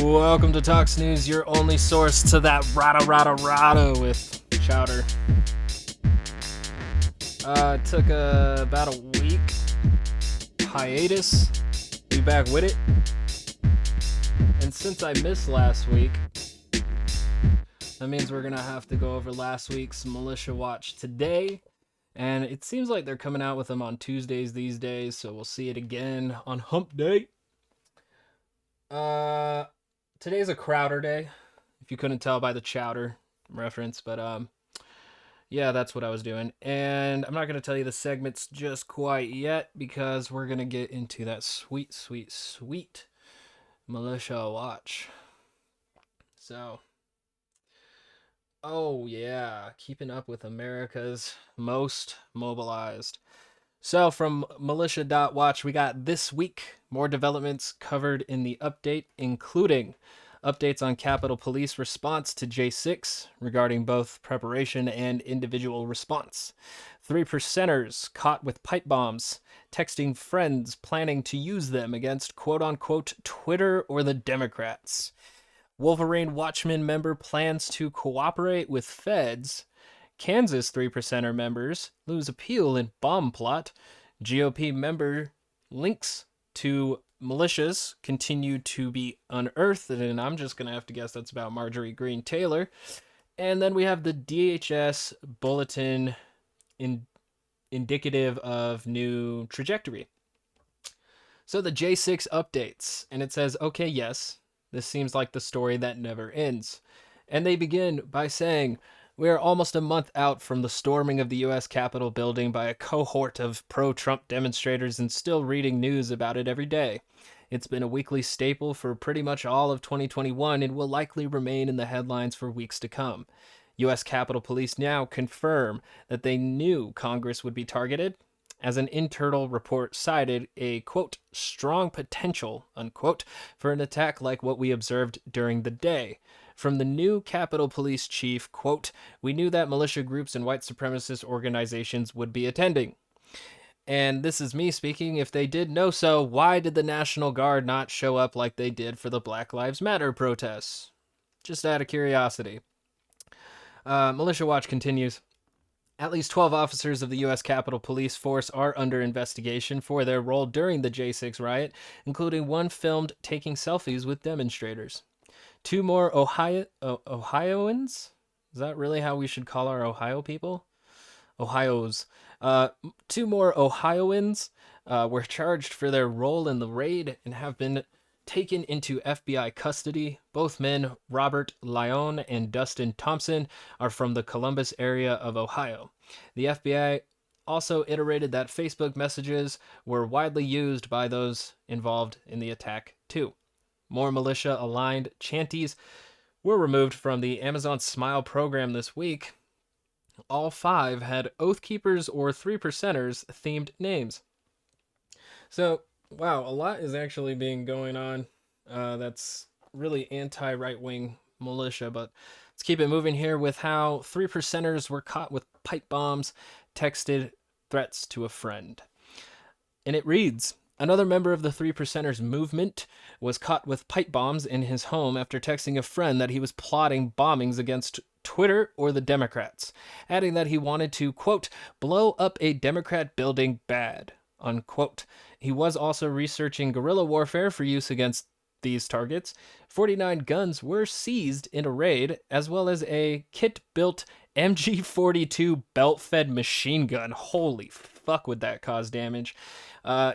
Welcome to Tox News, your only source to that rada with Chowder. Took about a week hiatus. Be back with it. And since I missed last week, that means we're gonna have to go over last week's Militia Watch today. And it seems like they're coming out with them on Tuesdays these days, so we'll see it again on Hump Day. Today's a Crowder Day, if you couldn't tell by the Chowder reference, but yeah, that's what I was doing. And I'm not going to tell you the segments just quite yet because we're going to get into that sweet Militia Watch. So, oh yeah, keeping up with America's most mobilized. So from militia.watch, we got this week more developments covered in the update, including updates on Capitol Police response to J6 regarding both preparation and individual response. 3%ers caught with pipe bombs, texting friends planning to use them against quote-unquote Twitter or the Democrats. Wolverine Watchmen member plans to cooperate with feds. Kansas 3%er members lose appeal in bomb plot. GOP member links to militias continue to be unearthed, and I'm just going to have to guess that's about Marjorie Greene Taylor. And then we have the DHS bulletin indicative of new trajectory. So the J6 updates, and it says, okay, yes, this seems like the story that never ends. And they begin by saying, we are almost a month out from the storming of the U.S. Capitol building by a cohort of pro-Trump demonstrators and still reading news about it every day. It's been a weekly staple for pretty much all of 2021 and will likely remain in the headlines for weeks to come. U.S. Capitol Police now confirm that they knew Congress would be targeted, as an internal report cited a, quote, strong potential, unquote, for an attack like what we observed during the day. From the new Capitol Police chief, quote, we knew that militia groups and white supremacist organizations would be attending. And this is me speaking. If they did know so, why did the National Guard not show up like they did for the Black Lives Matter protests? Just out of curiosity. Militia Watch continues. At least 12 officers of the U.S. Capitol Police Force are under investigation for their role during the J6 riot, including one filmed taking selfies with demonstrators. 2 more Ohioans? Is that really how we should call our Ohio people? Ohio's. 2 more Ohioans were charged for their role in the raid and have been taken into FBI custody. Both men, Robert Lyon and Dustin Thompson, are from the Columbus area of Ohio. The FBI also iterated that Facebook messages were widely used by those involved in the attack, too. More militia-aligned chanties were removed from the Amazon Smile program this week. All 5 had Oath Keepers or 3%ers themed names. So, wow, a lot is actually being going on that's really anti-right-wing militia, but let's keep it moving here with how 3%ers were caught with pipe bombs, texted threats to a friend. And it reads, another member of the 3%ers movement was caught with pipe bombs in his home after texting a friend that he was plotting bombings against Twitter or the Democrats, adding that he wanted to, quote, blow up a Democrat building bad, unquote. He was also researching guerrilla warfare for use against these targets. 49 guns were seized in a raid, as well as a kit-built MG42 belt-fed machine gun. Holy fuck, would that cause damage.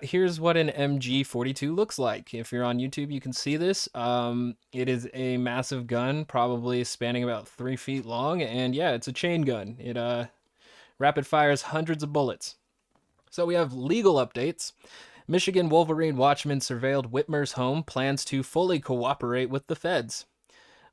Here's what an MG42 looks like. If you're on YouTube, you can see this. It is a massive gun, probably spanning about 3 feet long, and yeah, it's a chain gun. It rapid fires hundreds of bullets. So we have legal updates. Michigan Wolverine Watchmen surveilled Whitmer's home, plans to fully cooperate with the feds.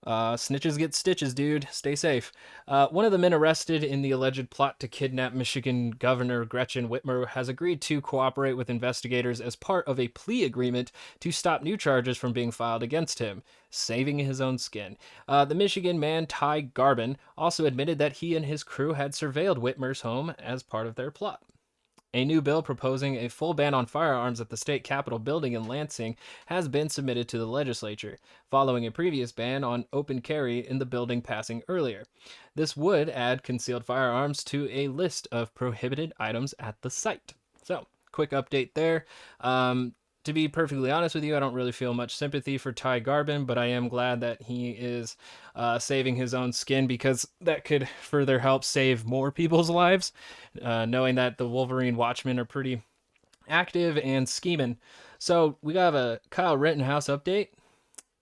Snitches get stitches, dude. Stay safe. One of the men arrested in the alleged plot to kidnap Michigan Governor Gretchen Whitmer has agreed to cooperate with investigators as part of a plea agreement to stop new charges from being filed against him, saving his own skin. The Michigan man, Ty Garbin, also admitted that he and his crew had surveilled Whitmer's home as part of their plot. A new bill proposing a full ban on firearms at the state capitol building in Lansing has been submitted to the legislature, following a previous ban on open carry in the building passing earlier. This would add concealed firearms to a list of prohibited items at the site. So, quick update there. To be perfectly honest with you, I don't really feel much sympathy for Ty Garbin, but I am glad that he is saving his own skin, because that could further help save more people's lives, knowing that the Wolverine Watchmen are pretty active and scheming. So we got a Kyle Rittenhouse update.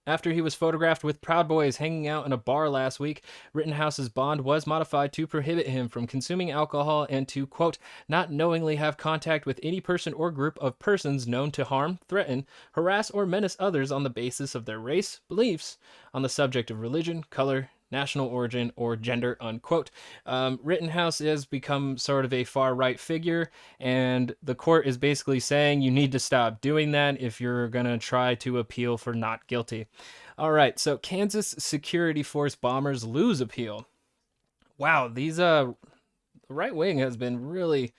After he was photographed with Proud Boys hanging out in a bar last week, Rittenhouse's bond was modified to prohibit him from consuming alcohol and to, quote, not knowingly have contact with any person or group of persons known to harm, threaten, harass, or menace others on the basis of their race, beliefs, on the subject of religion, color, national origin, or gender, unquote. Rittenhouse has become sort of a far-right figure, and the court is basically saying you need to stop doing that if you're going to try to appeal for not guilty. All right, so Kansas security force bombers lose appeal. Wow, these the right wing has been really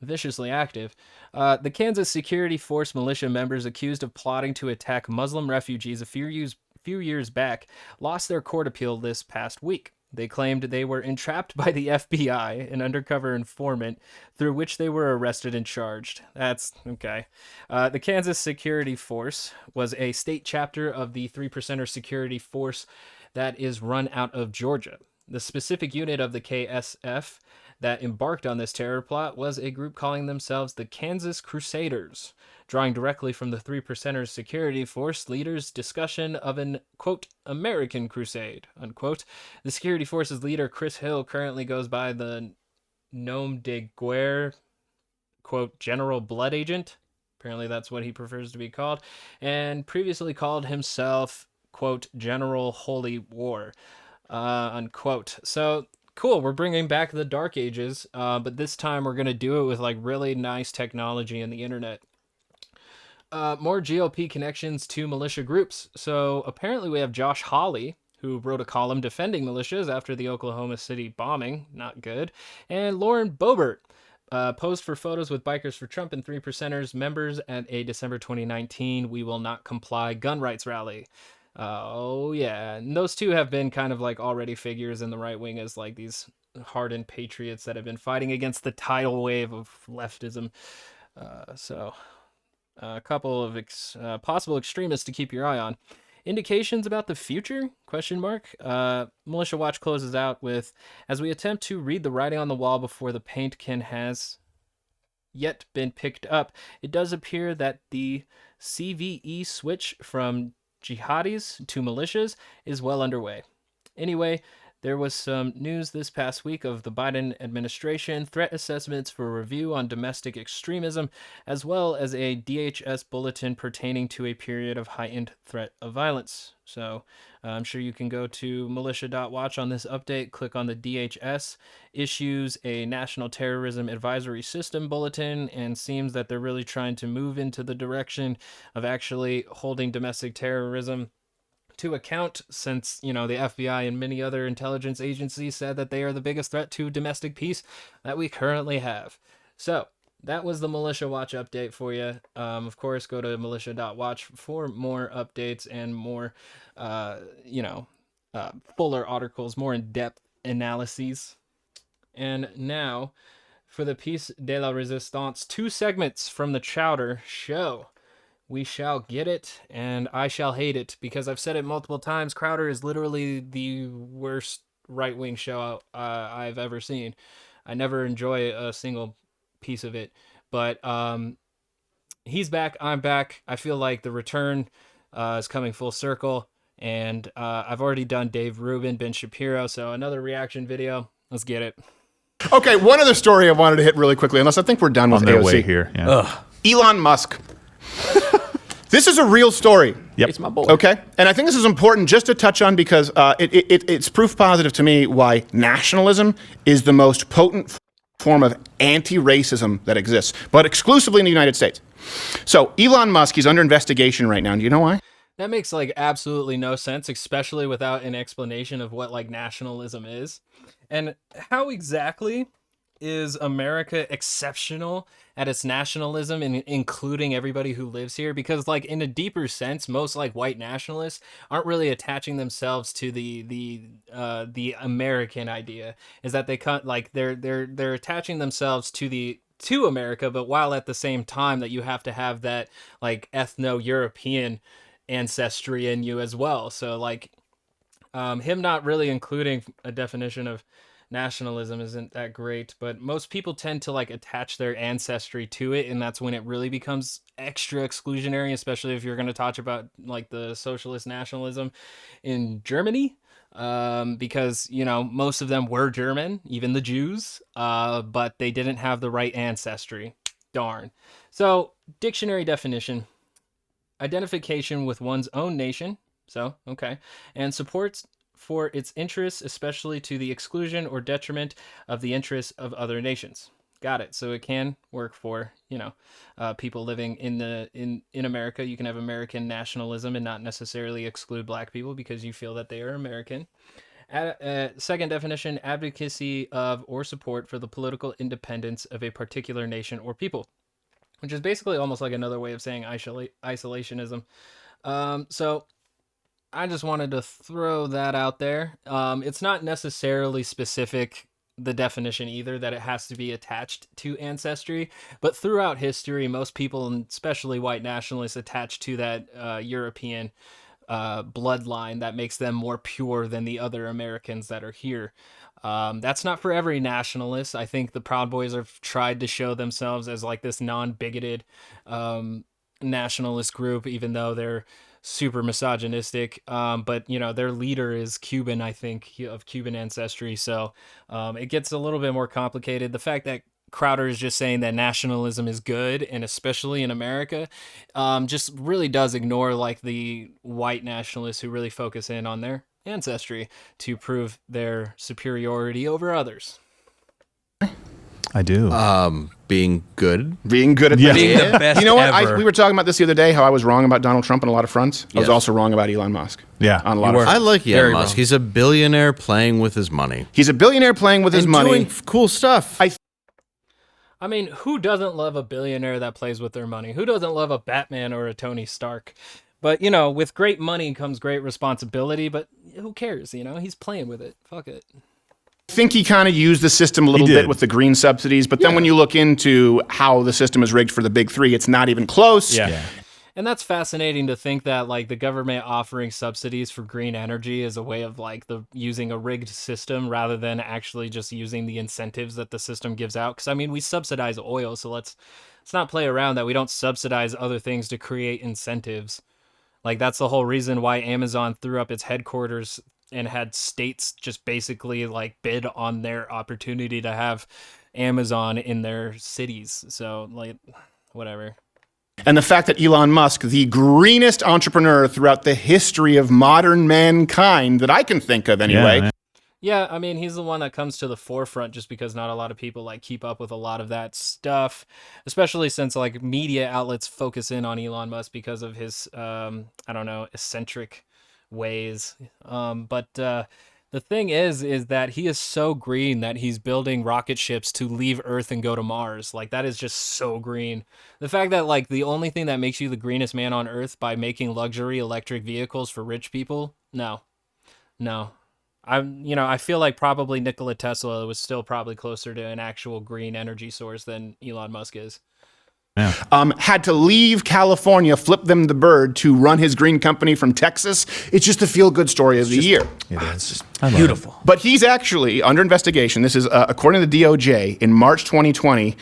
viciously active. The Kansas security force militia members accused of plotting to attack Muslim refugees a few years back lost their court appeal this past week. They claimed they were entrapped by the FBI, an undercover informant, through which they were arrested and charged. That's okay. The Kansas Security Force was a state chapter of the 3%er security force that is run out of Georgia. The specific unit of the KSF that embarked on this terror plot was a group calling themselves the Kansas Crusaders, drawing directly from the 3%ers security force leaders' discussion of an, quote, American crusade, unquote. The security force's leader, Chris Hill, currently goes by the Nom de Guerre, quote, General Blood Agent. Apparently that's what he prefers to be called, and previously called himself, quote, General Holy War, unquote. So, cool, we're bringing back the Dark Ages, but this time we're going to do it with like really nice technology and the internet. More GOP connections to militia groups. So apparently we have Josh Hawley, who wrote a column defending militias after the Oklahoma City bombing. Not good. And Lauren Boebert posed for photos with Bikers for Trump and 3%ers members at a December 2019 We Will Not Comply gun rights rally. Oh, yeah. And those two have been kind of like already figures in the right wing as like these hardened patriots that have been fighting against the tidal wave of leftism. So a couple of possible extremists to keep your eye on. Indications about the future? Question mark. Militia Watch closes out with, as we attempt to read the writing on the wall before the paint can has yet been picked up, it does appear that the CVE switch from jihadis to militias is well underway. Anyway, there was some news this past week of the Biden administration threat assessments for review on domestic extremism, as well as a DHS bulletin pertaining to a period of heightened threat of violence. So I'm sure you can go to militia.watch on this update, click on the DHS, issues a National Terrorism Advisory System bulletin, and seems that they're really trying to move into the direction of actually holding domestic terrorism to account, since, you know, the FBI and many other intelligence agencies said that they are the biggest threat to domestic peace that we currently have. So that was the Militia Watch update for you. Of course, go to militia.watch for more updates and more, fuller articles, more in-depth analyses. And now for the Piece de la Resistance, 2 segments from the Chowder Show. We shall get it, and I shall hate it, because I've said it multiple times. Crowder is literally the worst right-wing show I've ever seen. I never enjoy a single piece of it, but he's back, I'm back. I feel like the return is coming full circle, and I've already done Dave Rubin, Ben Shapiro, so another reaction video. Let's get it. Okay, one other story I wanted to hit really quickly, unless I think we're done with AOC. On their way here. Yeah. Elon Musk. This is a real story. Yep. It's my boy. Okay, and I think this is important just to touch on, because it's proof positive to me why nationalism is the most potent form of anti-racism that exists, but exclusively in the United States. So Elon Musk, he's under investigation right now. And do you know why? That makes like absolutely no sense, especially without an explanation of what like nationalism is and how exactly is America exceptional at its nationalism and including everybody who lives here? Because like in a deeper sense, most like white nationalists aren't really attaching themselves to the American idea. Is that they cut like they're attaching themselves to America, but while at the same time that you have to have that like ethno-European ancestry in you as well. So like him not really including a definition of nationalism isn't that great, but most people tend to like attach their ancestry to it, and that's when it really becomes extra exclusionary, especially if you're going to talk about like the socialist nationalism in Germany. Because you know most of them were German, even the Jews, but they didn't have the right ancestry. Darn. So dictionary definition: identification with one's own nation. So, okay. And supports for its interests, especially to the exclusion or detriment of the interests of other nations. Got it. So it can work for, you know, people living in America. You can have American nationalism and not necessarily exclude black people because you feel that they are American. Second definition: advocacy of or support for the political independence of a particular nation or people, which is basically almost like another way of saying isolationism. So I just wanted to throw that out there. It's not necessarily specific, the definition either, that it has to be attached to ancestry, but throughout history, most people, and especially white nationalists, attach to that European bloodline that makes them more pure than the other Americans that are here. That's not for every nationalist. I think the Proud Boys have tried to show themselves as like this non-bigoted nationalist group, even though they're super misogynistic. But you know, their leader is Cuban, I think, of Cuban ancestry. So it gets a little bit more complicated. The fact that Crowder is just saying that nationalism is good, and especially in America, just really does ignore like the white nationalists who really focus in on their ancestry to prove their superiority over others. I do. Being good. Being good at Yeah. that. Being the best You know what? ever. We were talking about this the other day, how I was wrong about Donald Trump on a lot of fronts. I was Yes. also wrong about Elon Musk. Yeah. On a lot You of were. I fronts. like Very Elon Musk. wrong. He's a billionaire playing with his money. He's a billionaire playing with his and money. doing cool stuff. I mean, who doesn't love a billionaire that plays with their money? Who doesn't love a Batman or a Tony Stark? But, you know, with great money comes great responsibility, but who cares, you know? He's playing with it. Fuck it. I think he kind of used the system a little He bit did. with the green subsidies, but then when you look into how the system is rigged for the big three, it's not even close. Yeah. And that's fascinating to think that like the government offering subsidies for green energy is a way of like using a rigged system rather than actually just using the incentives that the system gives out. Because I mean, we subsidize oil, so let's not play around that we don't subsidize other things to create incentives. Like that's the whole reason why Amazon threw up its headquarters and had states just basically like bid on their opportunity to have Amazon in their cities. So like, whatever. And the fact that Elon Musk, the greenest entrepreneur throughout the history of modern mankind that I can think of anyway, Yeah, Yeah, I mean, he's the one that comes to the forefront just because not a lot of people like keep up with a lot of that stuff, especially since like media outlets focus in on Elon Musk because of his I don't know, eccentric ways. But the thing is that he is so green that he's building rocket ships to leave Earth and go to Mars. Like that is just so green. The fact that like the only thing that makes you the greenest man on Earth by making luxury electric vehicles for rich people, no. I feel like probably Nikola Tesla was still probably closer to an actual green energy source than Elon Musk is. had to leave California, flip them the bird to run his green company from Texas. It's just a feel-good story of the year. It is. Beautiful. But he's actually under investigation. This is, according to the DOJ, in March 2020,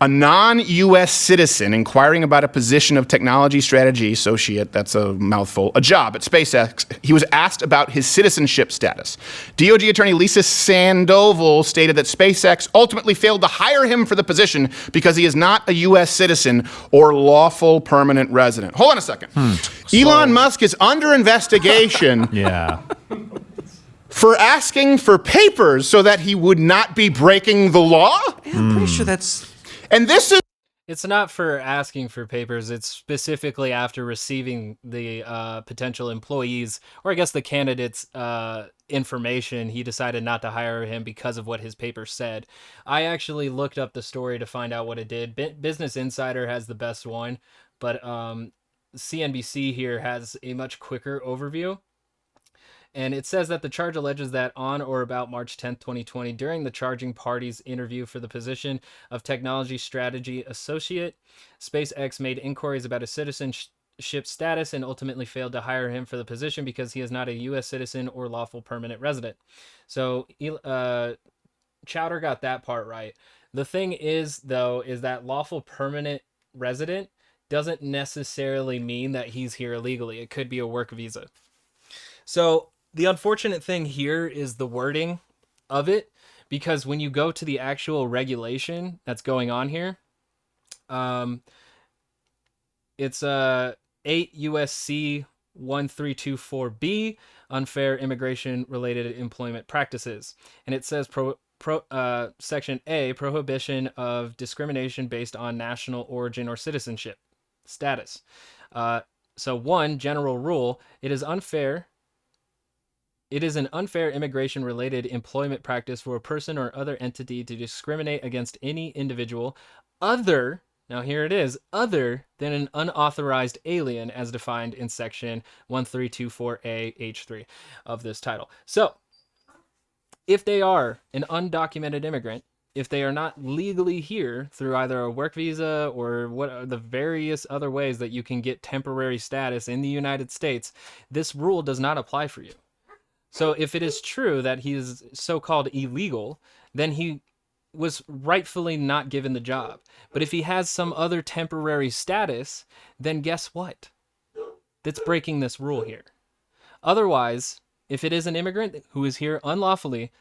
a non-U.S. citizen inquiring about a position of technology strategy associate, that's a mouthful, a job at SpaceX. He was asked about his citizenship status. DOJ attorney Lisa Sandoval stated that SpaceX ultimately failed to hire him for the position because he is not a U.S. citizen or lawful permanent resident. Hold on a second. Elon Musk is under investigation Yeah. for asking for papers so that he would not be breaking the law? I'm pretty sure that's... And this is It's not for asking for papers. It's specifically after receiving the potential employees, or I guess the candidate's information. He decided not to hire him because of what his paper said. I actually looked up the story to find out what it did. Business Insider has the best one, but CNBC here has a much quicker overview. And it says that the charge alleges that on or about March 10th, 2020, during the charging party's interview for the position of Technology Strategy Associate, SpaceX made inquiries about his citizenship status and ultimately failed to hire him for the position because he is not a U.S. citizen or lawful permanent resident. So Chowder got that part right. The thing is, though, is that lawful permanent resident doesn't necessarily mean that he's here illegally. It could be a work visa. So the unfortunate thing here is the wording of it, because when you go to the actual regulation that's going on here, it's 8 USC 1324B, unfair immigration related employment practices. And it says Section A, prohibition of discrimination based on national origin or citizenship status. So 1, general rule, it is an unfair immigration-related employment practice for a person or other entity to discriminate against any individual other, now here it is, other than an unauthorized alien as defined in Section 1324A H3 of this title. So, if they are an undocumented immigrant, if they are not legally here through either a work visa or what are the various other ways that you can get temporary status in the United States, this rule does not apply for you. So if it is true that he is so-called illegal, then he was rightfully not given the job. But if he has some other temporary status, then guess what? That's breaking this rule here. Otherwise, if it is an immigrant who is here unlawfully,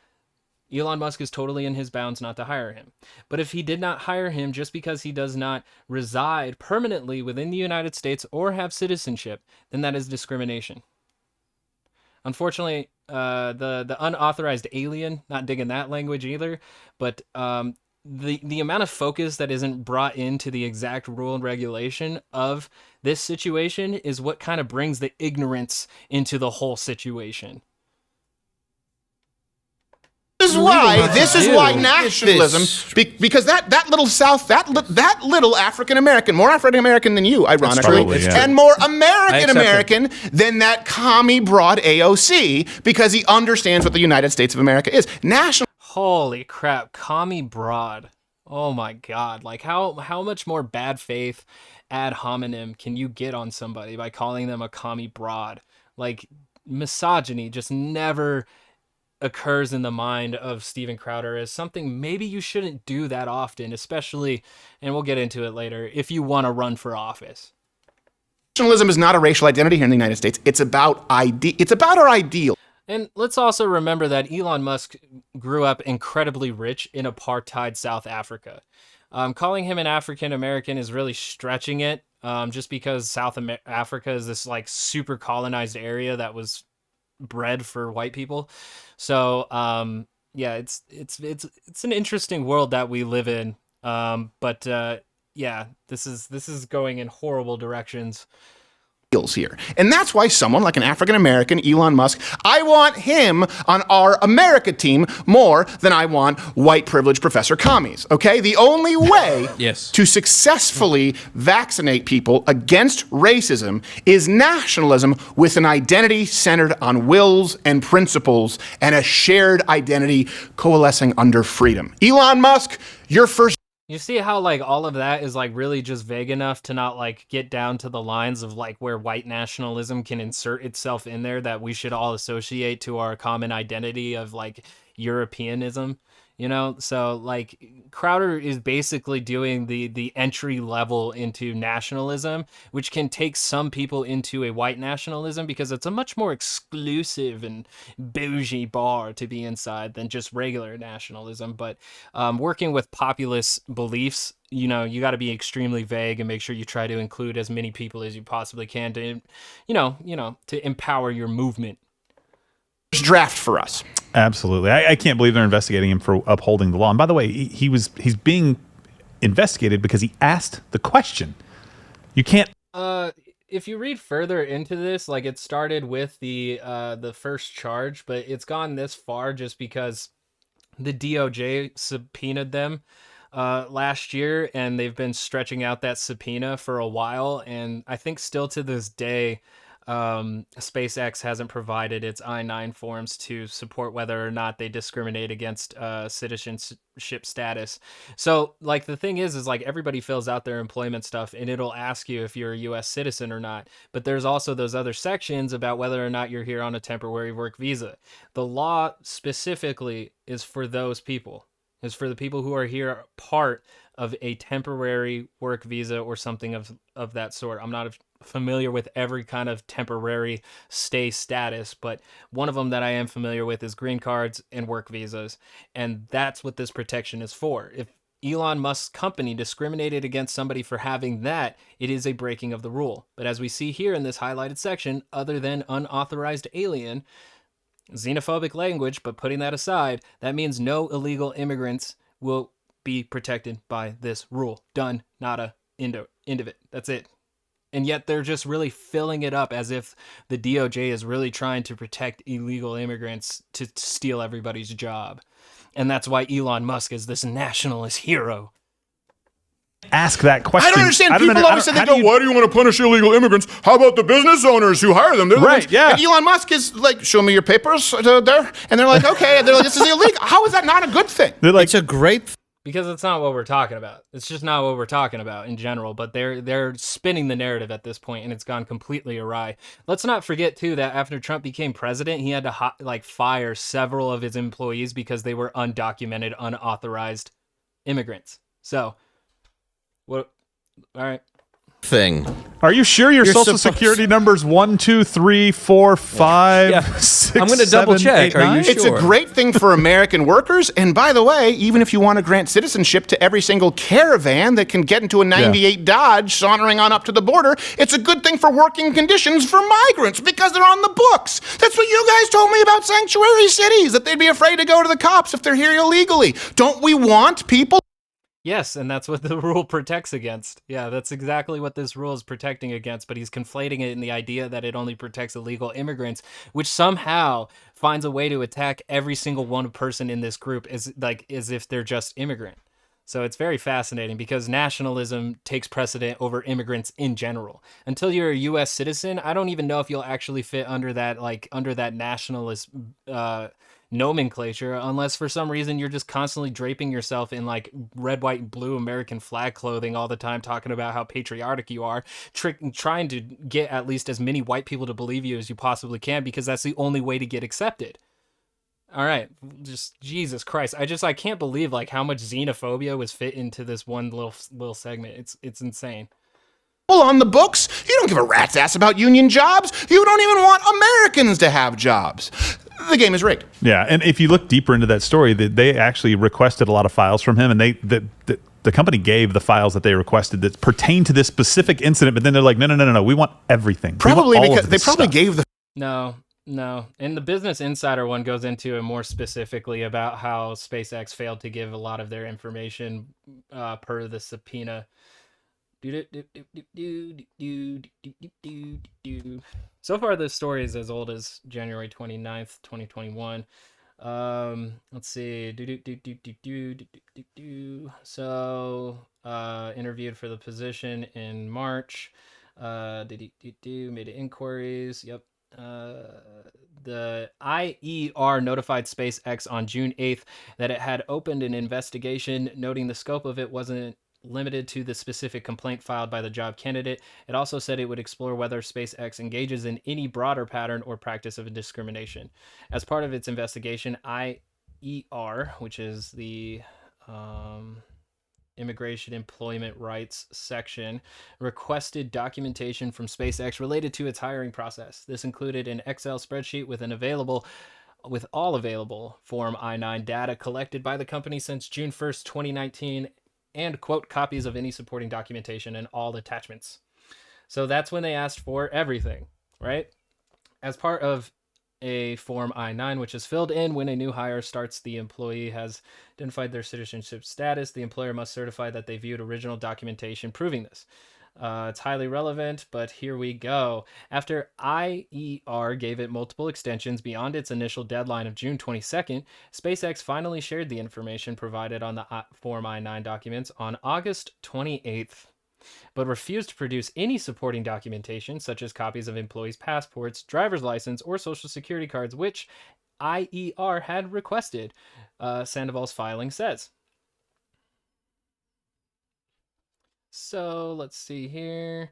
Elon Musk is totally in his bounds not to hire him. But if he did not hire him just because he does not reside permanently within the United States or have citizenship, then that is discrimination. Unfortunately, the unauthorized alien, not digging that language either, but the amount of focus that isn't brought into the exact rule and regulation of this situation is what kind of brings the ignorance into the whole situation. This is why nationalism, because that little South, that little African American, more African American than you, ironically, probably, yeah. and more American American than that commie broad AOC, because he understands what the United States of America is. Holy crap, commie broad. Oh my god, like how much more bad faith ad hominem can you get on somebody by calling them a commie broad? Like, misogyny just never occurs in the mind of Steven Crowder as something maybe you shouldn't do that often, especially, and we'll get into it later, if you want to run for office. Nationalism is not a racial identity here in the United States. It's about It's about our ideal. And let's also remember that Elon Musk grew up incredibly rich in apartheid South Africa. Calling him an African American is really stretching it, just because South Africa is this like super colonized area that was bred for white people. So yeah, it's an interesting world that we live in. But yeah, this is going in horrible directions Here. And that's why someone like an African American, Elon Musk, I want him on our America team more than I want white privileged Professor Commies. Okay? The only way to successfully vaccinate people against racism is nationalism with an identity centered on wills and principles and a shared identity coalescing under freedom. Elon Musk, your first. You see how like all of that is like really just vague enough to not like get down to the lines of like where white nationalism can insert itself in there, that we should all associate to our common identity of like Europeanism, you know? So like Crowder is basically doing the entry level into nationalism, which can take some people into a white nationalism because it's a much more exclusive and bougie bar to be inside than just regular nationalism. But working with populist beliefs, you know, you got to be extremely vague and make sure you try to include as many people as you possibly can to, to empower your movement. Draft for us. Absolutely. I can't believe they're investigating him for upholding the law. And by the way, he's being investigated because he asked the question. You can't. If you read further into this, like it started with the first charge, but it's gone this far just because the DOJ subpoenaed them last year, and they've been stretching out that subpoena for a while. And I think still to this day, SpaceX hasn't provided its I-9 forms to support whether or not they discriminate against citizenship status. So, like, the thing is like everybody fills out their employment stuff, and it'll ask you if you're a U.S. citizen or not. But there's also those other sections about whether or not you're here on a temporary work visa. The law specifically is for those people. Is for the people who are here part of a temporary work visa or something of that sort. I'm not familiar with every kind of temporary stay status, but one of them that I am familiar with is green cards and work visas, and that's what this protection is for. If Elon Musk's company discriminated against somebody for having that, it is a breaking of the rule. But as we see here in this highlighted section, other than unauthorized alien, xenophobic language, but putting that aside, that means no illegal immigrants will be protected by this rule. Done. Nada. End of it. That's it. And yet they're just really filling it up as if the DOJ is really trying to protect illegal immigrants to steal everybody's job. And that's why Elon Musk is this nationalist hero. Ask that question. I don't understand. People always say, why do you want to punish illegal immigrants? How about the business owners who hire them? They're the Right, ones. yeah. And Elon Musk is like, show me your papers there. And they're like, okay. They're like, this is illegal. How is that not a good thing? They're like, It's a great Because it's not what we're talking about. It's just not what we're talking about in general. But they're spinning the narrative at this point, and it's gone completely awry. Let's not forget too that after Trump became president, he had to fire several of his employees because they were undocumented, unauthorized immigrants. So, what? All right. thing. are you sure your You're social supposed- security number's 1, 2, 3, 4, 5, Yeah. 6, I'm gonna double 7, check. 8, Are you 9? sure? It's a great thing for American workers. And by the way, even if you want to grant citizenship to every single caravan that can get into a 98 Dodge sauntering on up to the border, it's a good thing for working conditions for migrants because they're on the books. That's what you guys told me about sanctuary cities, that they'd be afraid to go to the cops if they're here illegally. Don't we want people? Yes, and that's what the rule protects against. Yeah, that's exactly what this rule is protecting against, but he's conflating it in the idea that it only protects illegal immigrants, which somehow finds a way to attack every single one person in this group as if they're just immigrant. So it's very fascinating because nationalism takes precedent over immigrants in general. Until you're a US citizen, I don't even know if you'll actually fit under that nationalist nomenclature, unless for some reason you're just constantly draping yourself in like red, white, and blue American flag clothing all the time, talking about how patriotic you are, trying to get at least as many white people to believe you as you possibly can, because that's the only way to get accepted. All right, just Jesus Christ. I can't believe like how much xenophobia was fit into this one little segment. It's insane. On the books? You don't give a rat's ass about union jobs. You don't even want Americans to have jobs. The game is rigged. Yeah, and if you look deeper into that story, they actually requested a lot of files from him, and the company gave the files that they requested that pertain to this specific incident, but then they're like, no, we want everything. Probably We want all because of they this probably stuff. gave the No. And the Business Insider one goes into it more specifically about how SpaceX failed to give a lot of their information per the subpoena. So far, this story is as old as January 29th, 2021. Let's see. So, interviewed for the position in March. Made inquiries. Yep. The IER notified SpaceX on June 8th that it had opened an investigation, noting the scope of it wasn't limited to the specific complaint filed by the job candidate. It also said it would explore whether SpaceX engages in any broader pattern or practice of discrimination. As part of its investigation, IER, which is the Immigration Employment Rights section, requested documentation from SpaceX related to its hiring process. This included an Excel spreadsheet with all available Form I-9 data collected by the company since June 1st, 2019, and quote copies of any supporting documentation and all attachments. So that's when they asked for everything, right? As part of a Form I-9, which is filled in when a new hire starts. The employee has identified their citizenship status. The employer must certify that they viewed original documentation proving this. It's highly relevant, but here we go. After IER gave it multiple extensions beyond its initial deadline of June 22nd, SpaceX finally shared the information provided on the Form I-9 documents on August 28th, but refused to produce any supporting documentation, such as copies of employees' passports, driver's license, or social security cards, which IER had requested, Sandoval's filing says. So let's see here.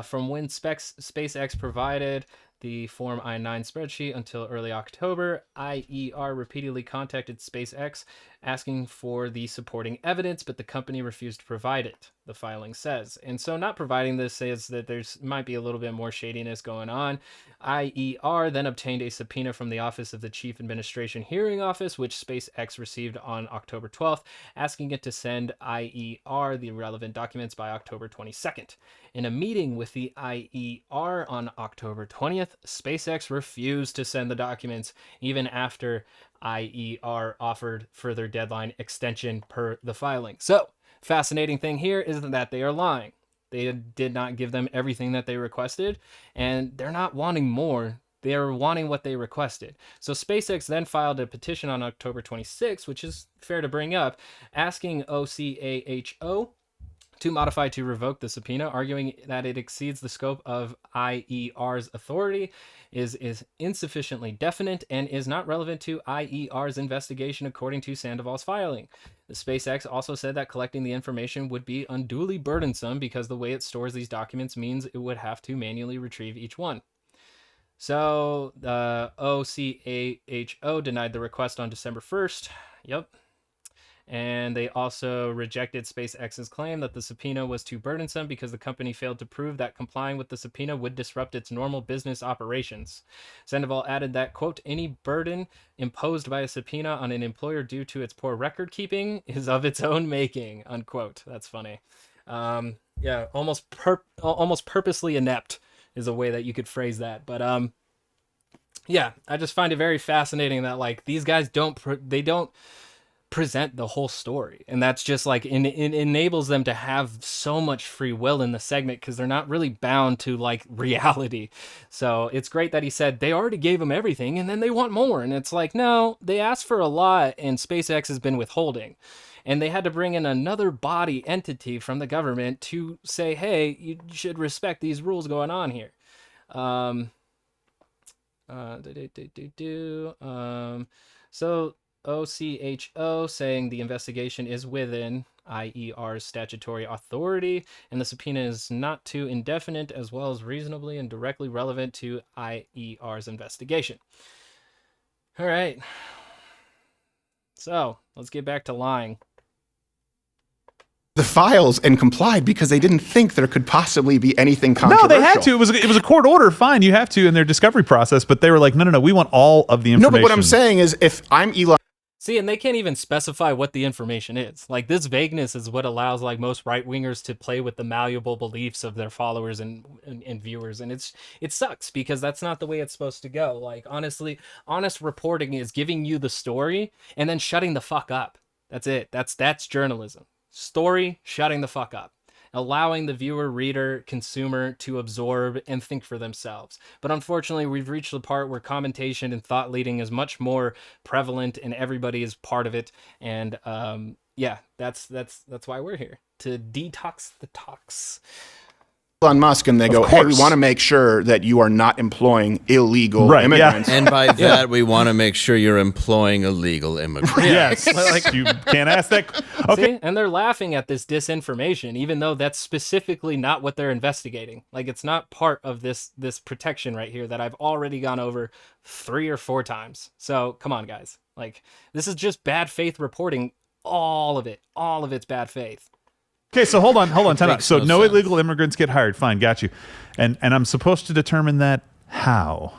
From when SpaceX provided the Form I-9 spreadsheet until early October, IER repeatedly contacted SpaceX asking for the supporting evidence, but the company refused to provide it, the filing says. And so not providing this says that there's might be a little bit more shadiness going on. IER then obtained a subpoena from the Office of the Chief Administration Hearing Office, which SpaceX received on October 12th, asking it to send IER the relevant documents by October 22nd. In a meeting with the IER on October 20th, SpaceX refused to send the documents even after IER offered further deadline extension per the filing. So, fascinating thing here is that they are lying. They did not give them everything that they requested, and they're not wanting more. They are wanting what they requested. So SpaceX then filed a petition on October 26th, which is fair to bring up, asking OCAHO to modify to revoke the subpoena, arguing that it exceeds the scope of IER's authority, is insufficiently definite, and is not relevant to IER's investigation according to Sandoval's filing. The SpaceX also said that collecting the information would be unduly burdensome because the way it stores these documents means it would have to manually retrieve each one. So the OCAHO denied the request on December 1st. Yep. And they also rejected SpaceX's claim that the subpoena was too burdensome because the company failed to prove that complying with the subpoena would disrupt its normal business operations. Sandoval added that, quote, any burden imposed by a subpoena on an employer due to its poor record keeping is of its own making, unquote. That's funny. Yeah, almost purposely inept is a way that you could phrase that. But yeah, I just find it very fascinating that like these guys don't present the whole story, and that's just like it enables them to have so much free will in the segment because they're not really bound to like reality. So it's great that he said they already gave them everything and then they want more, and it's like, no, they asked for a lot and SpaceX has been withholding, and they had to bring in another body entity from the government to say, hey, you should respect these rules going on here. So OCHO saying the investigation is within IER's statutory authority, and the subpoena is not too indefinite, as well as reasonably and directly relevant to IER's investigation. All right. So let's get back to lying. The files and complied because they didn't think there could possibly be anything controversial. No, they had to. It was a court order. Fine, you have to in their discovery process. But they were like, no, we want all of the information. No, but what I'm saying is, if I'm Elon. See, and they can't even specify what the information is. Like, this vagueness is what allows like most right-wingers to play with the malleable beliefs of their followers and viewers. And it sucks because that's not the way it's supposed to go. Like, honestly, honest reporting is giving you the story and then shutting the fuck up. That's it. That's journalism. Story, shutting the fuck up. Allowing the viewer, reader, consumer to absorb and think for themselves. But unfortunately, we've reached the part where commentation and thought leading is much more prevalent and everybody is part of it. And yeah, that's why we're here, to detox the tox. Elon Musk, and they go, hey, we want to make sure that you are not employing illegal immigrants. And by that, we want to make sure you're employing illegal immigrants. Yes, like you can't ask that. Okay, see? And they're laughing at this disinformation, even though that's specifically not what they're investigating. Like, it's not part of this protection right here that I've already gone over 3 or 4 times. So come on, guys. Like, this is just bad faith reporting. All of it's bad faith. Okay, so hold on, time out. So no sense. illegal immigrants get hired. Fine, got you. And I'm supposed to determine that how?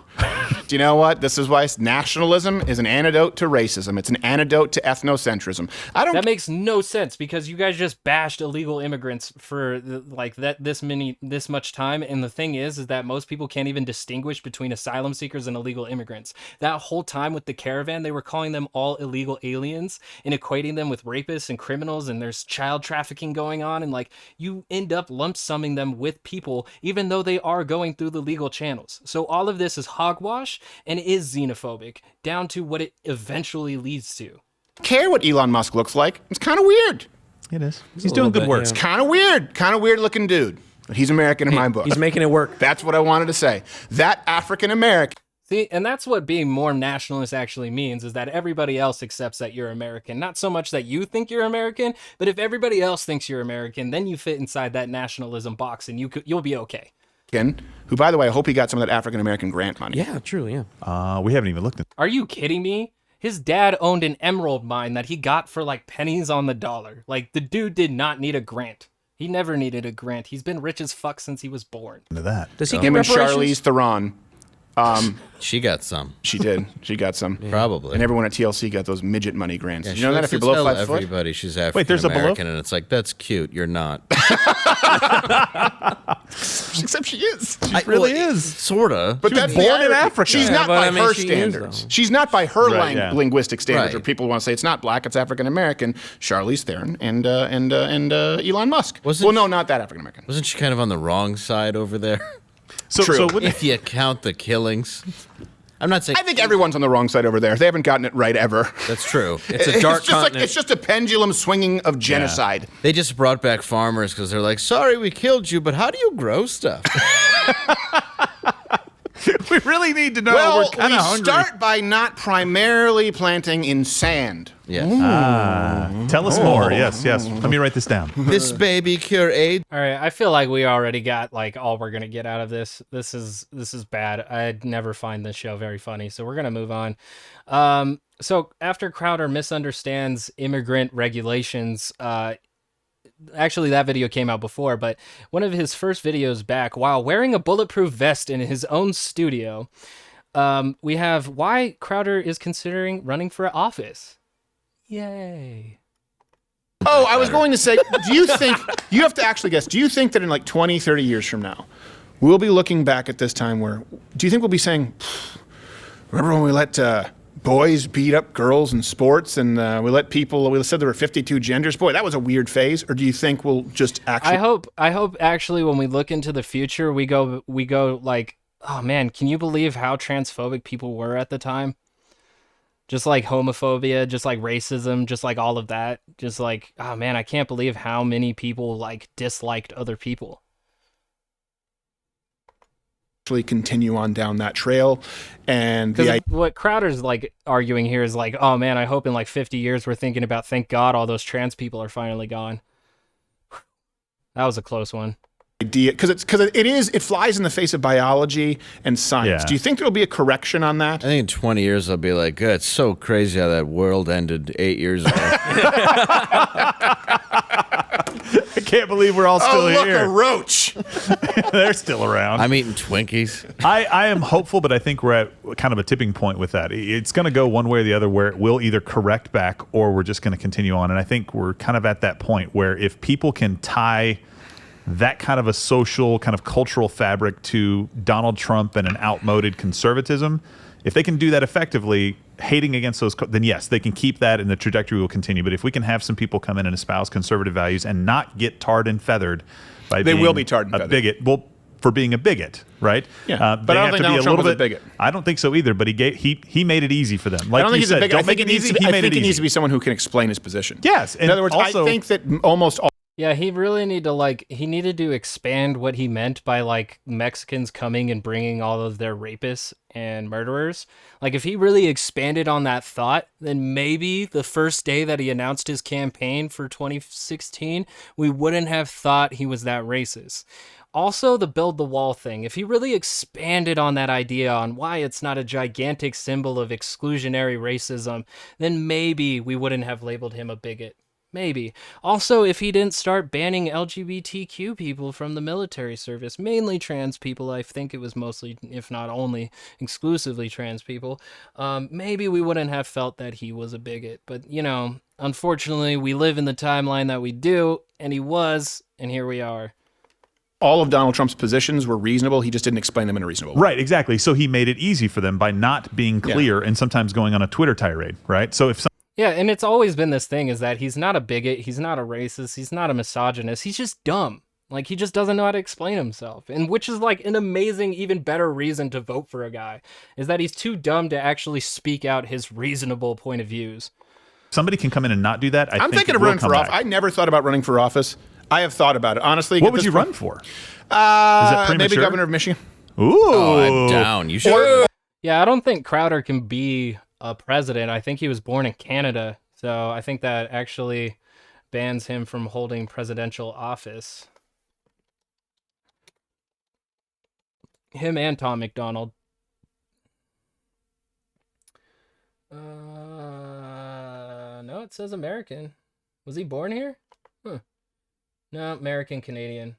Do you know what? This is why nationalism is an antidote to racism. It's an antidote to ethnocentrism. That makes no sense because you guys just bashed illegal immigrants for this much time, and the thing is that most people can't even distinguish between asylum seekers and illegal immigrants. That whole time with the caravan, they were calling them all illegal aliens and equating them with rapists and criminals, and there's child trafficking going on, and like you end up lump summing them with people even though they are going through the legal channels. So all of this is hogwash and is xenophobic down to what it eventually leads to. Care what Elon Musk looks like. It's kind of weird. It is. He's doing good work. It's kind of weird looking dude. But he's American in my book. He's making it work. That's what I wanted to say. That African American. See, and that's what being more nationalist actually means, is that everybody else accepts that you're American. Not so much that you think you're American, but if everybody else thinks you're American, then you fit inside that nationalism box and you'll be okay. Who, by the way, I hope he got some of that African American grant money. Yeah, truly, yeah. We haven't even looked at. Are you kidding me? His dad owned an emerald mine that he got for like pennies on the dollar. Like, the dude did not need a grant. He never needed a grant. He's been rich as fuck since he was born. Into that. Does he get Him and reparations? Charlize Theron. She got some. She did. She got some. Probably. And everyone at TLC got those midget money grants. Yeah, Did you know that if you're below 5 foot? everybody she's African Wait, there's a below? American, and it's like, that's cute. You're not. Except she is. She really is. Sorta. But that's born the in irony. Africa. She's Yeah, not but by I mean, her she is, standards. though. She's not by her Right, yeah. linguistic standards. Right. Or people want to say it's not black, it's African American. Charlize Theron and Elon Musk. Wasn't Well, no, not that African American. Wasn't she kind of on the wrong side over there? So True. wouldn't- If you count the killings. I'm not saying I think everyone's on the wrong side over there. They haven't gotten it right ever. that's true. It's a dark just like continent. it's just a pendulum swinging of genocide. They just brought back farmers because they're like, sorry, we killed you, but how do you grow stuff? we really need to know. Well, We're kind we of hungry. start by not primarily planting in sand. Yeah. Tell us more. Yes. Let me write this down. This baby cure AIDS. All right, I feel like we already got like all we're gonna get out of this. This is bad. I'd never find this show very funny, so we're gonna move on. So after Crowder misunderstands immigrant regulations, actually that video came out before, but one of his first videos back, while wearing a bulletproof vest in his own studio, we have why Crowder is considering running for office. Yay. Oh, I was going to say, do you think, you have to actually guess, do you think that in like 20, 30 years from now, we'll be looking back at this time where, do you think we'll be saying, remember when we let boys beat up girls in sports and we said there were 52 genders? Boy, that was a weird phase. Or do you think we'll just actually... I hope actually when we look into the future, we go like, oh man, can you believe how transphobic people were at the time? Just like homophobia, just like racism, just like all of that. Just like, oh man, I can't believe how many people like disliked other people. actually continue on down that trail. And Because what Crowder's like arguing here is like, oh man, I hope in like 50 years we're thinking about, thank God all those trans people are finally gone. That was a close one. Idea, because it flies in the face of biology and science. Yeah. Do you think there'll be a correction on that? I think in 20 years I'll be like, "God, it's so crazy how that world ended 8 years ago." I can't believe we're all still Oh, look, here. a roach. They're still around. I'm eating Twinkies. I am hopeful, but I think we're at kind of a tipping point with that. It's going to go one way or the other where it will either correct back or we're just going to continue on. And I think we're kind of at that point where if people can tie that kind of a social, kind of cultural fabric to Donald Trump and an outmoded conservatism, if they can do that effectively, hating against those, then yes, they can keep that and the trajectory will continue. But if we can have some people come in and espouse conservative values and not get tarred and feathered by They being will be tarred and a feathered. bigot, well, for being a bigot, right? Yeah, but they I don't have think to be Donald Trump was a little bit. bigot. I don't think so either. But he made it easy for them. Like I don't think you he's a said, bigot. I don't make think it easy. He I made think it it needs easy. to be someone who can explain his position. Yes, In other words, also, I think that almost all. Yeah, he really needed to expand what he meant by like Mexicans coming and bringing all of their rapists and murderers. Like if he really expanded on that thought, then maybe the first day that he announced his campaign for 2016, we wouldn't have thought he was that racist. Also, the build the wall thing. If he really expanded on that idea on why it's not a gigantic symbol of exclusionary racism, then maybe we wouldn't have labeled him a bigot. Maybe. Also, if he didn't start banning LGBTQ people from the military service, mainly trans people, I think it was mostly, if not only, exclusively trans people, maybe we wouldn't have felt that he was a bigot. But, you know, unfortunately, we live in the timeline that we do, and he was, and here we are. All of Donald Trump's positions were reasonable. He just didn't explain them in a reasonable way. Right, exactly. So he made it easy for them by not being clear and sometimes going on a Twitter tirade, right? So if Yeah, and it's always been this thing is that he's not a bigot, he's not a racist, he's not a misogynist, he's just dumb. Like, he just doesn't know how to explain himself. And which is like an amazing, even better reason to vote for a guy, is that he's too dumb to actually speak out his reasonable point of views. somebody can come in and not do that, I'm thinking of running for office. I never thought about running for office. I have thought about it. Honestly, What would you run for? Is maybe it premature? governor of Michigan. Ooh. Oh, I'm down. You should. Yeah, I don't think Crowder can be a president. I think he was born in Canada, so I think that actually bans him from holding presidential office. Him and Tom McDonald. No, it says American. Was he born here? Huh. No, American Canadian.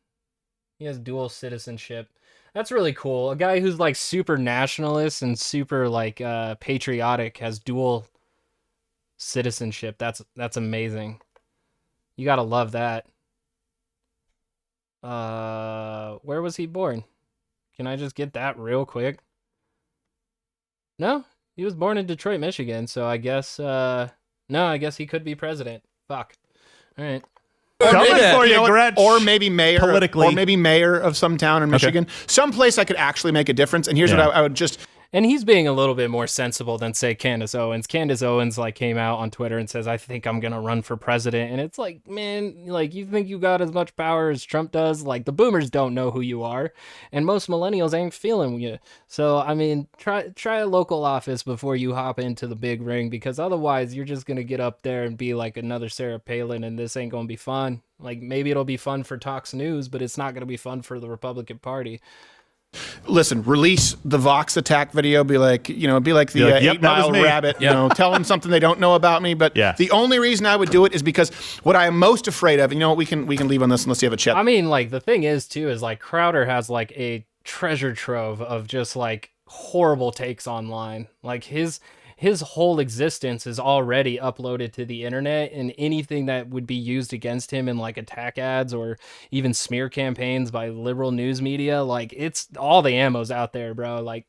He has dual citizenship. That's really cool. A guy who's like super nationalist and super like patriotic has dual citizenship. That's amazing. You gotta love that. Where was he born? Can I just get that real quick? No, he was born in Detroit, Michigan. So I guess no, I guess he could be president. Fuck. All right. Or maybe mayor, politically. or maybe mayor of some town in Michigan, someplace I could actually make a difference. And here's what I would just. And he's being a little bit more sensible than, say, Candace Owens. Candace Owens, like, came out on Twitter and says, I think I'm going to run for president. And it's like, man, like, you think you got as much power as Trump does? Like, the boomers don't know who you are. And most millennials ain't feeling you. So, I mean, try a local office before you hop into the big ring, because otherwise you're just going to get up there and be like another Sarah Palin, and this ain't going to be fun. Like, maybe it'll be fun for Tox News, but it's not going to be fun for the Republican Party. Listen, release the Vox attack video. Be like the Yep, 8 Mile rabbit. You know, tell them something they don't know about me. But the only reason I would do it is because what I am most afraid of. You know, we can leave on this unless you have a chat. I mean, like, the thing is too is like Crowder has like a treasure trove of just like horrible takes online. Like his whole existence is already uploaded to the internet, and anything that would be used against him in like attack ads or even smear campaigns by liberal news media, like, it's all the ammo's out there, bro. Like,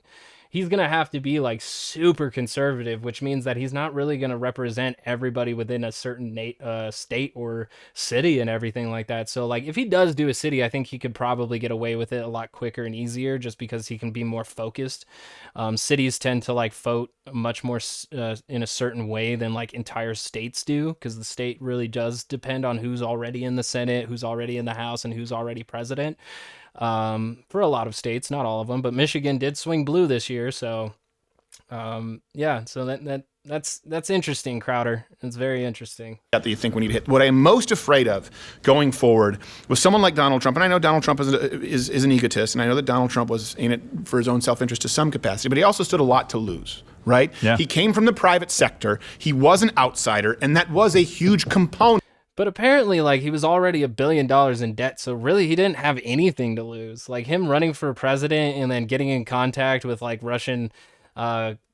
he's gonna have to be like super conservative, which means that he's not really gonna represent everybody within a certain state or city and everything like that. So like, if he does do a city, I think he could probably get away with it a lot quicker and easier, just because he can be more focused. Cities tend to like vote much more in a certain way than like entire states do, because the state really does depend on who's already in the Senate, who's already in the House, and who's already president. For a lot of states, not all of them, but Michigan did swing blue this year. So, yeah, so that's interesting, Crowder. It's very interesting. That you think we need to hit. What I am most afraid of going forward with someone like Donald Trump, and I know Donald Trump is an egotist, and I know that Donald Trump was in it for his own self-interest to some capacity, but he also stood a lot to lose, right? Yeah. He came from the private sector. He was an outsider, and that was a huge component. But apparently, like, he was already $1 billion in debt, so really he didn't have anything to lose. Like, him running for president and then getting in contact with, like, Russian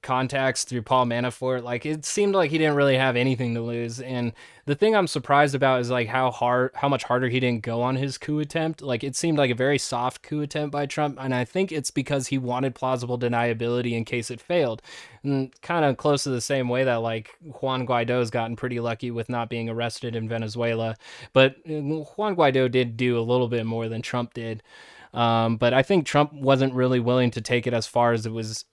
contacts through Paul Manafort, like, it seemed like he didn't really have anything to lose. And the thing I'm surprised about is like how much harder he didn't go on his coup attempt. Like, it seemed like a very soft coup attempt by Trump, and I think it's because he wanted plausible deniability in case it failed. And kind of close to the same way that like Juan Guaido's gotten pretty lucky with not being arrested in Venezuela, but Juan Guaido did do a little bit more than Trump did. But I think Trump wasn't really willing to take it as far as it was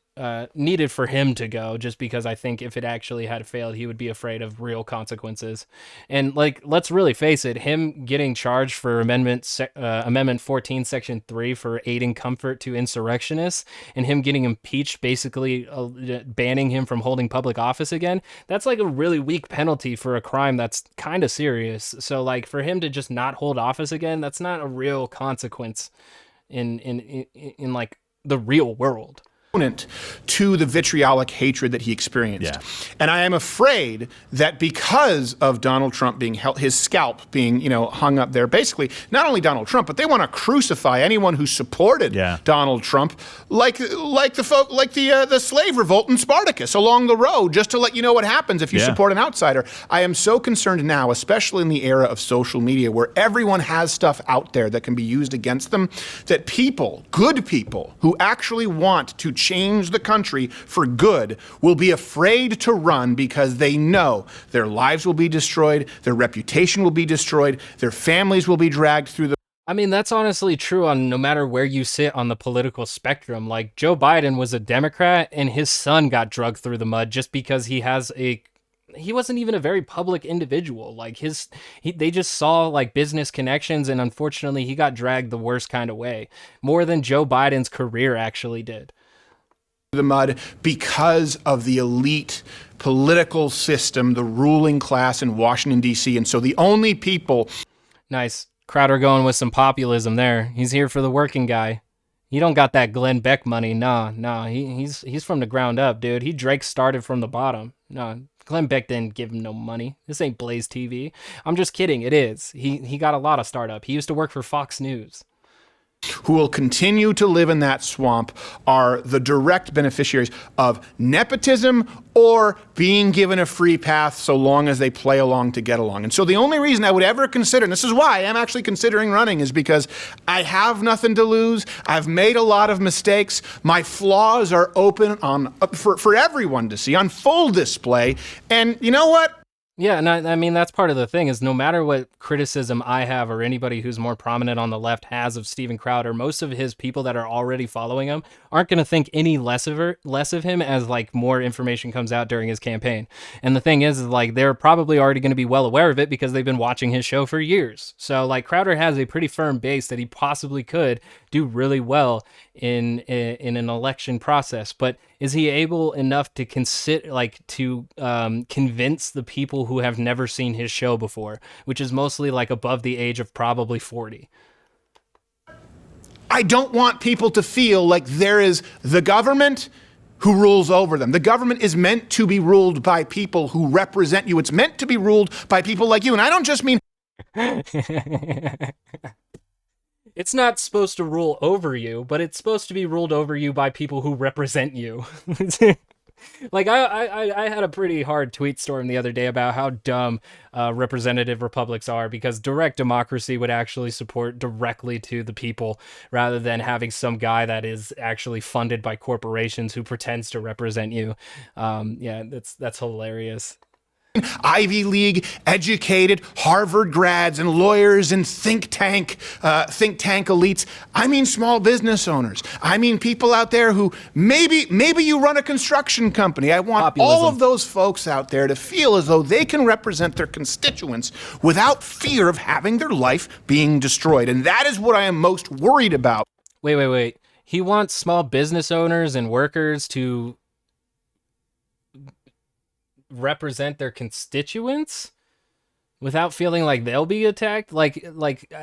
needed for him to go, just because I think if it actually had failed, he would be afraid of real consequences. And like, let's really face it, him getting charged for Amendment 14, Section 3 for aiding comfort to insurrectionists, and him getting impeached, basically banning him from holding public office again, that's like a really weak penalty for a crime that's kind of serious. So like, for him to just not hold office again, that's not a real consequence in like the real world. to the vitriolic hatred that he experienced. Yeah. And I am afraid that because of Donald Trump being held, his scalp being, hung up there, basically, not only Donald Trump, but they want to crucify anyone who supported Donald Trump, like the slave revolt in Spartacus along the road, just to let you know what happens if you support an outsider. I am so concerned now, especially in the era of social media, where everyone has stuff out there that can be used against them, that people, good people, who actually want to change the country for good will be afraid to run because they know their lives will be destroyed, their reputation will be destroyed, their families will be dragged through the... I mean, that's honestly true on no matter where you sit on the political spectrum. Like, Joe Biden was a Democrat and his son got drugged through the mud just because he wasn't even a very public individual. Like they just saw like business connections, and unfortunately he got dragged the worst kind of way, more than Joe Biden's career actually did. The mud because of the elite political system, the ruling class in Washington, D.C. And so the only people... Nice. Crowder going with some populism there. He's here for the working guy. He don't got that Glenn Beck money. Nah. He's from the ground up, dude. Drake started from the bottom. No, Glenn Beck didn't give him no money. This ain't Blaze TV. I'm just kidding. It is. He got a lot of startup. He used to work for Fox News. Who will continue to live in that swamp are the direct beneficiaries of nepotism or being given a free path so long as they play along to get along. And so the only reason I would ever consider, and this is why I am actually considering running, is because I have nothing to lose. I've made a lot of mistakes. My flaws are open for everyone to see on full display. And you know what? Yeah, and I mean, that's part of the thing is no matter what criticism I have or anybody who's more prominent on the left has of Steven Crowder, most of his people that are already following him aren't going to think any less of him as like more information comes out during his campaign. And the thing is like they're probably already going to be well aware of it because they've been watching his show for years. So like Crowder has a pretty firm base that he possibly could do really well in an election process, but is he able enough to convince the people who have never seen his show before, which is mostly like above the age of probably 40? I don't want people to feel like there is the government who rules over them. The government is meant to be ruled by people who represent you. It's meant to be ruled by people like you. And I don't just mean... It's not supposed to rule over you, but it's supposed to be ruled over you by people who represent you. Like, I had a pretty hard tweet storm the other day about how dumb representative republics are, because direct democracy would actually support directly to the people rather than having some guy that is actually funded by corporations who pretends to represent you. Yeah, that's hilarious. Ivy League educated Harvard grads and lawyers and think tank elites. I mean small business owners. I mean people out there who maybe you run a construction company. I want all of those folks out there to feel as though they can represent their constituents without fear of having their life being destroyed. And that is what I am most worried about. Wait. He wants small business owners and workers to represent their constituents without feeling like they'll be attacked. Like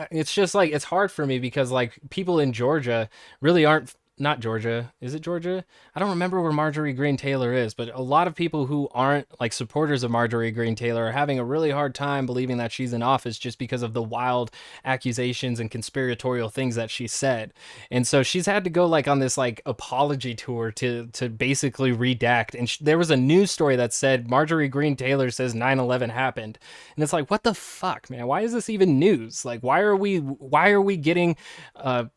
it's just like, it's hard for me because like people in Georgia really aren't, not Georgia. Is it Georgia? I don't remember where Marjorie Greene Taylor is, but a lot of people who aren't like supporters of Marjorie Greene Taylor are having a really hard time believing that she's in office just because of the wild accusations and conspiratorial things that she said. And so she's had to go like on this like apology tour to basically redact. And there was a news story that said Marjorie Greene Taylor says 9/11 happened. And it's like, what the fuck, man? Why is this even news? Like, why are we getting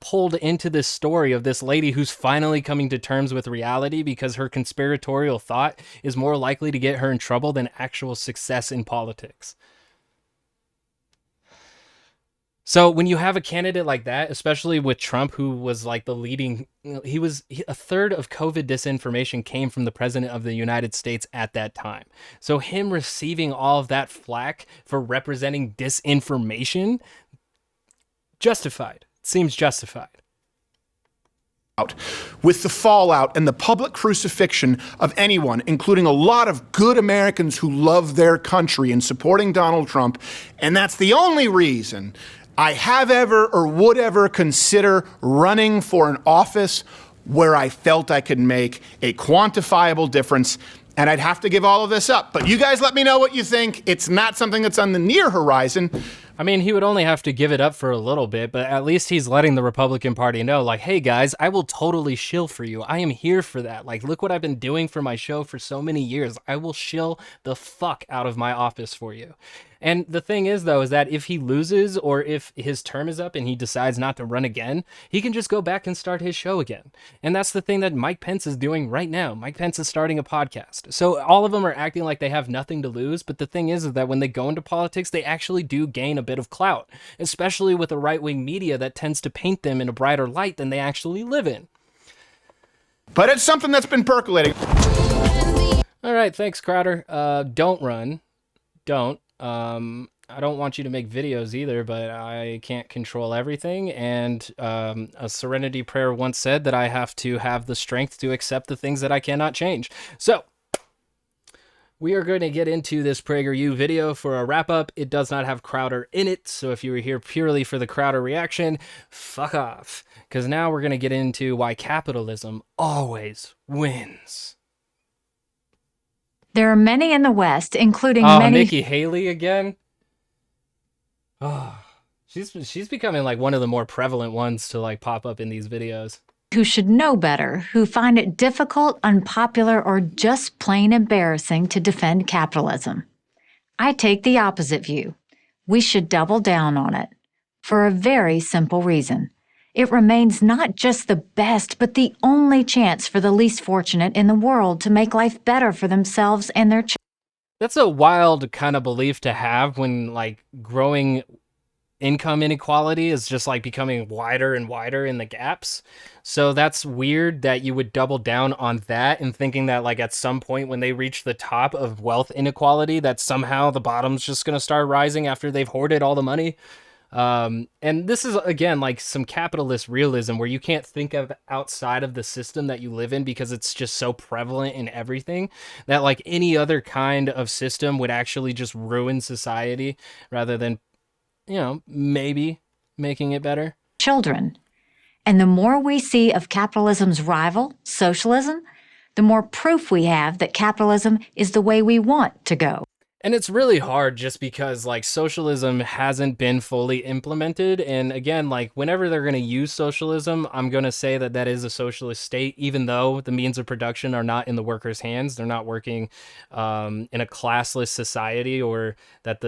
pulled into this story of this lady who's finally coming to terms with reality because her conspiratorial thought is more likely to get her in trouble than actual success in politics? So when you have a candidate like that, especially with Trump, who was like the leading, a third of COVID disinformation came from the president of the United States at that time. So him receiving all of that flack for representing disinformation, justified. Seems justified. With the fallout and the public crucifixion of anyone, including a lot of good Americans who love their country and supporting Donald Trump. And that's the only reason I have ever or would ever consider running for an office where I felt I could make a quantifiable difference, and I'd have to give all of this up. But you guys let me know what you think. It's not something that's on the near horizon. I mean, he would only have to give it up for a little bit, but at least he's letting the Republican Party know, like, hey guys, I will totally shill for you. I am here for that. Like, look what I've been doing for my show for so many years. I will shill the fuck out of my office for you. And the thing is, though, is that if he loses or if his term is up and he decides not to run again, he can just go back and start his show again. And that's the thing that Mike Pence is doing right now. Mike Pence is starting a podcast. So all of them are acting like they have nothing to lose. But the thing is that when they go into politics, they actually do gain a bit of clout, especially with the right-wing media that tends to paint them in a brighter light than they actually live in. But it's something that's been percolating. All right, thanks, Crowder. Don't run. Don't. I don't want you to make videos either, but I can't control everything. And a Serenity Prayer once said that I have to have the strength to accept the things that I cannot change. So we are going to get into this PragerU video for a wrap up. It does not have Crowder in it. So if you were here purely for the Crowder reaction, fuck off. Because now we're going to get into why capitalism always wins. There are many in the West, including many... Nikki Haley again? Oh, she's becoming like one of the more prevalent ones to like pop up in these videos. ...who should know better, who find it difficult, unpopular, or just plain embarrassing to defend capitalism. I take the opposite view. We should double down on it. For a very simple reason. It remains not just the best, but the only chance for the least fortunate in the world to make life better for themselves and their children. That's a wild kind of belief to have when like growing income inequality is just like becoming wider and wider in the gaps. So that's weird that you would double down on that and thinking that like at some point when they reach the top of wealth inequality, that somehow the bottom's just going to start rising after they've hoarded all the money. And this is, again, like some capitalist realism where you can't think of outside of the system that you live in because it's just so prevalent in everything that like any other kind of system would actually just ruin society rather than, you know, maybe making it better. Children. And the more we see of capitalism's rival, socialism, the more proof we have that capitalism is the way we want to go. And it's really hard just because like socialism hasn't been fully implemented. And again, like whenever they're going to use socialism, I'm going to say that that is a socialist state, even though the means of production are not in the workers' hands. They're not working in a classless society, or that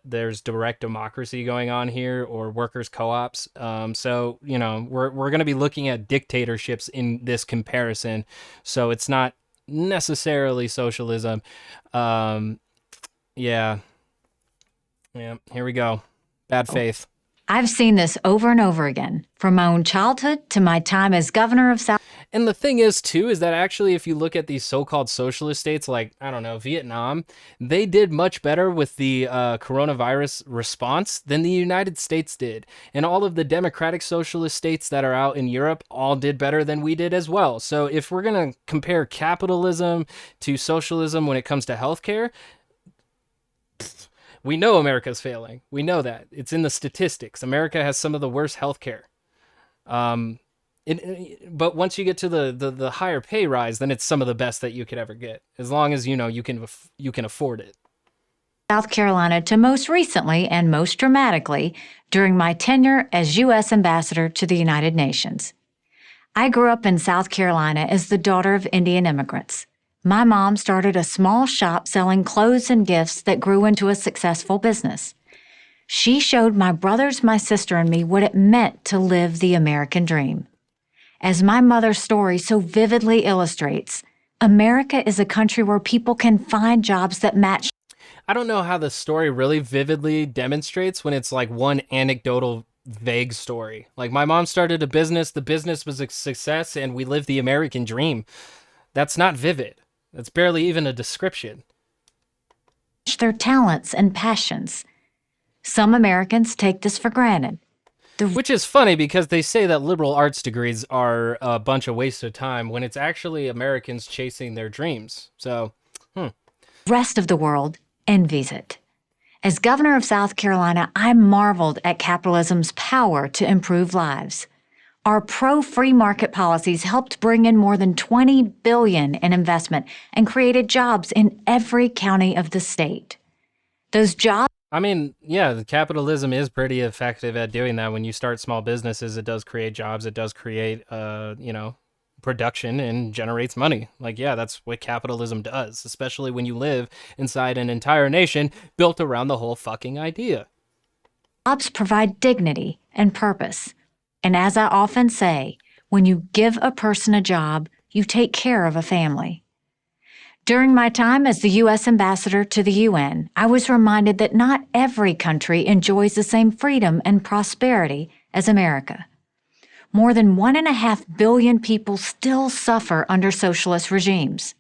there's direct democracy going on here, or workers' co-ops. So, you know, we're going to be looking at dictatorships in this comparison. So it's not necessarily socialism. Yeah, here we go. Bad faith. I've seen this over and over again, from my own childhood to my time as governor of South. And the thing is, too, is that actually if you look at these so-called socialist states like, I don't know, Vietnam, they did much better with the coronavirus response than the United States did. And all of the democratic socialist states that are out in Europe all did better than we did as well. So if we're going to compare capitalism to socialism when it comes to healthcare, we know America's failing. We know that. It's in the statistics. America has some of the worst healthcare. But once you get to the higher pay rise, then it's some of the best that you could ever get, as long as you know you can afford it. South Carolina to most recently and most dramatically during my tenure as U.S. Ambassador to the United Nations. I grew up in South Carolina as the daughter of Indian immigrants. My mom started a small shop selling clothes and gifts that grew into a successful business. She showed my brothers, my sister, and me what it meant to live the American dream. As my mother's story so vividly illustrates, America is a country where people can find jobs that match. I don't know how the story really vividly demonstrates when it's like one anecdotal, vague story. Like, my mom started a business, the business was a success, and we lived the American dream. That's not vivid. That's barely even a description. Their talents and passions. Some Americans take this for granted. Which is funny because they say that liberal arts degrees are a bunch of waste of time when it's actually Americans chasing their dreams. So, rest of the world envies it. As governor of South Carolina, I marveled at capitalism's power to improve lives. Our pro-free market policies helped bring in more than $20 billion in investment and created jobs in every county of the state. Those jobs I mean, yeah, the capitalism is pretty effective at doing that. When you start small businesses, it does create jobs. It does create, production and generates money. Like, yeah, that's what capitalism does, especially when you live inside an entire nation built around the whole fucking idea. provide dignity and purpose. And as I often say, when you give a person a job, you take care of a family. During my time as the U.S. ambassador to the UN, I was reminded that not every country enjoys the same freedom and prosperity as America. More than 1.5 billion people still suffer under socialist regimes.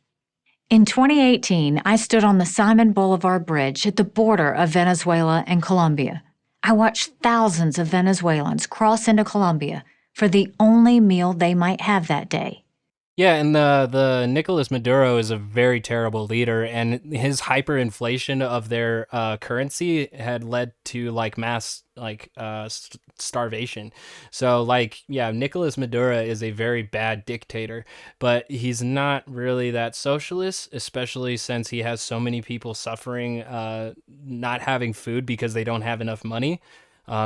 In 2018, I stood on the Simon Bolivar Bridge at the border of Venezuela and Colombia. I watched thousands of Venezuelans cross into Colombia for the only meal they might have that day. Yeah, and the Nicolas Maduro is a very terrible leader, and his hyperinflation of their currency had led to like mass starvation. So like, yeah, Nicolas Maduro is a very bad dictator, but he's not really that socialist, especially since he has so many people suffering, not having food because they don't have enough money.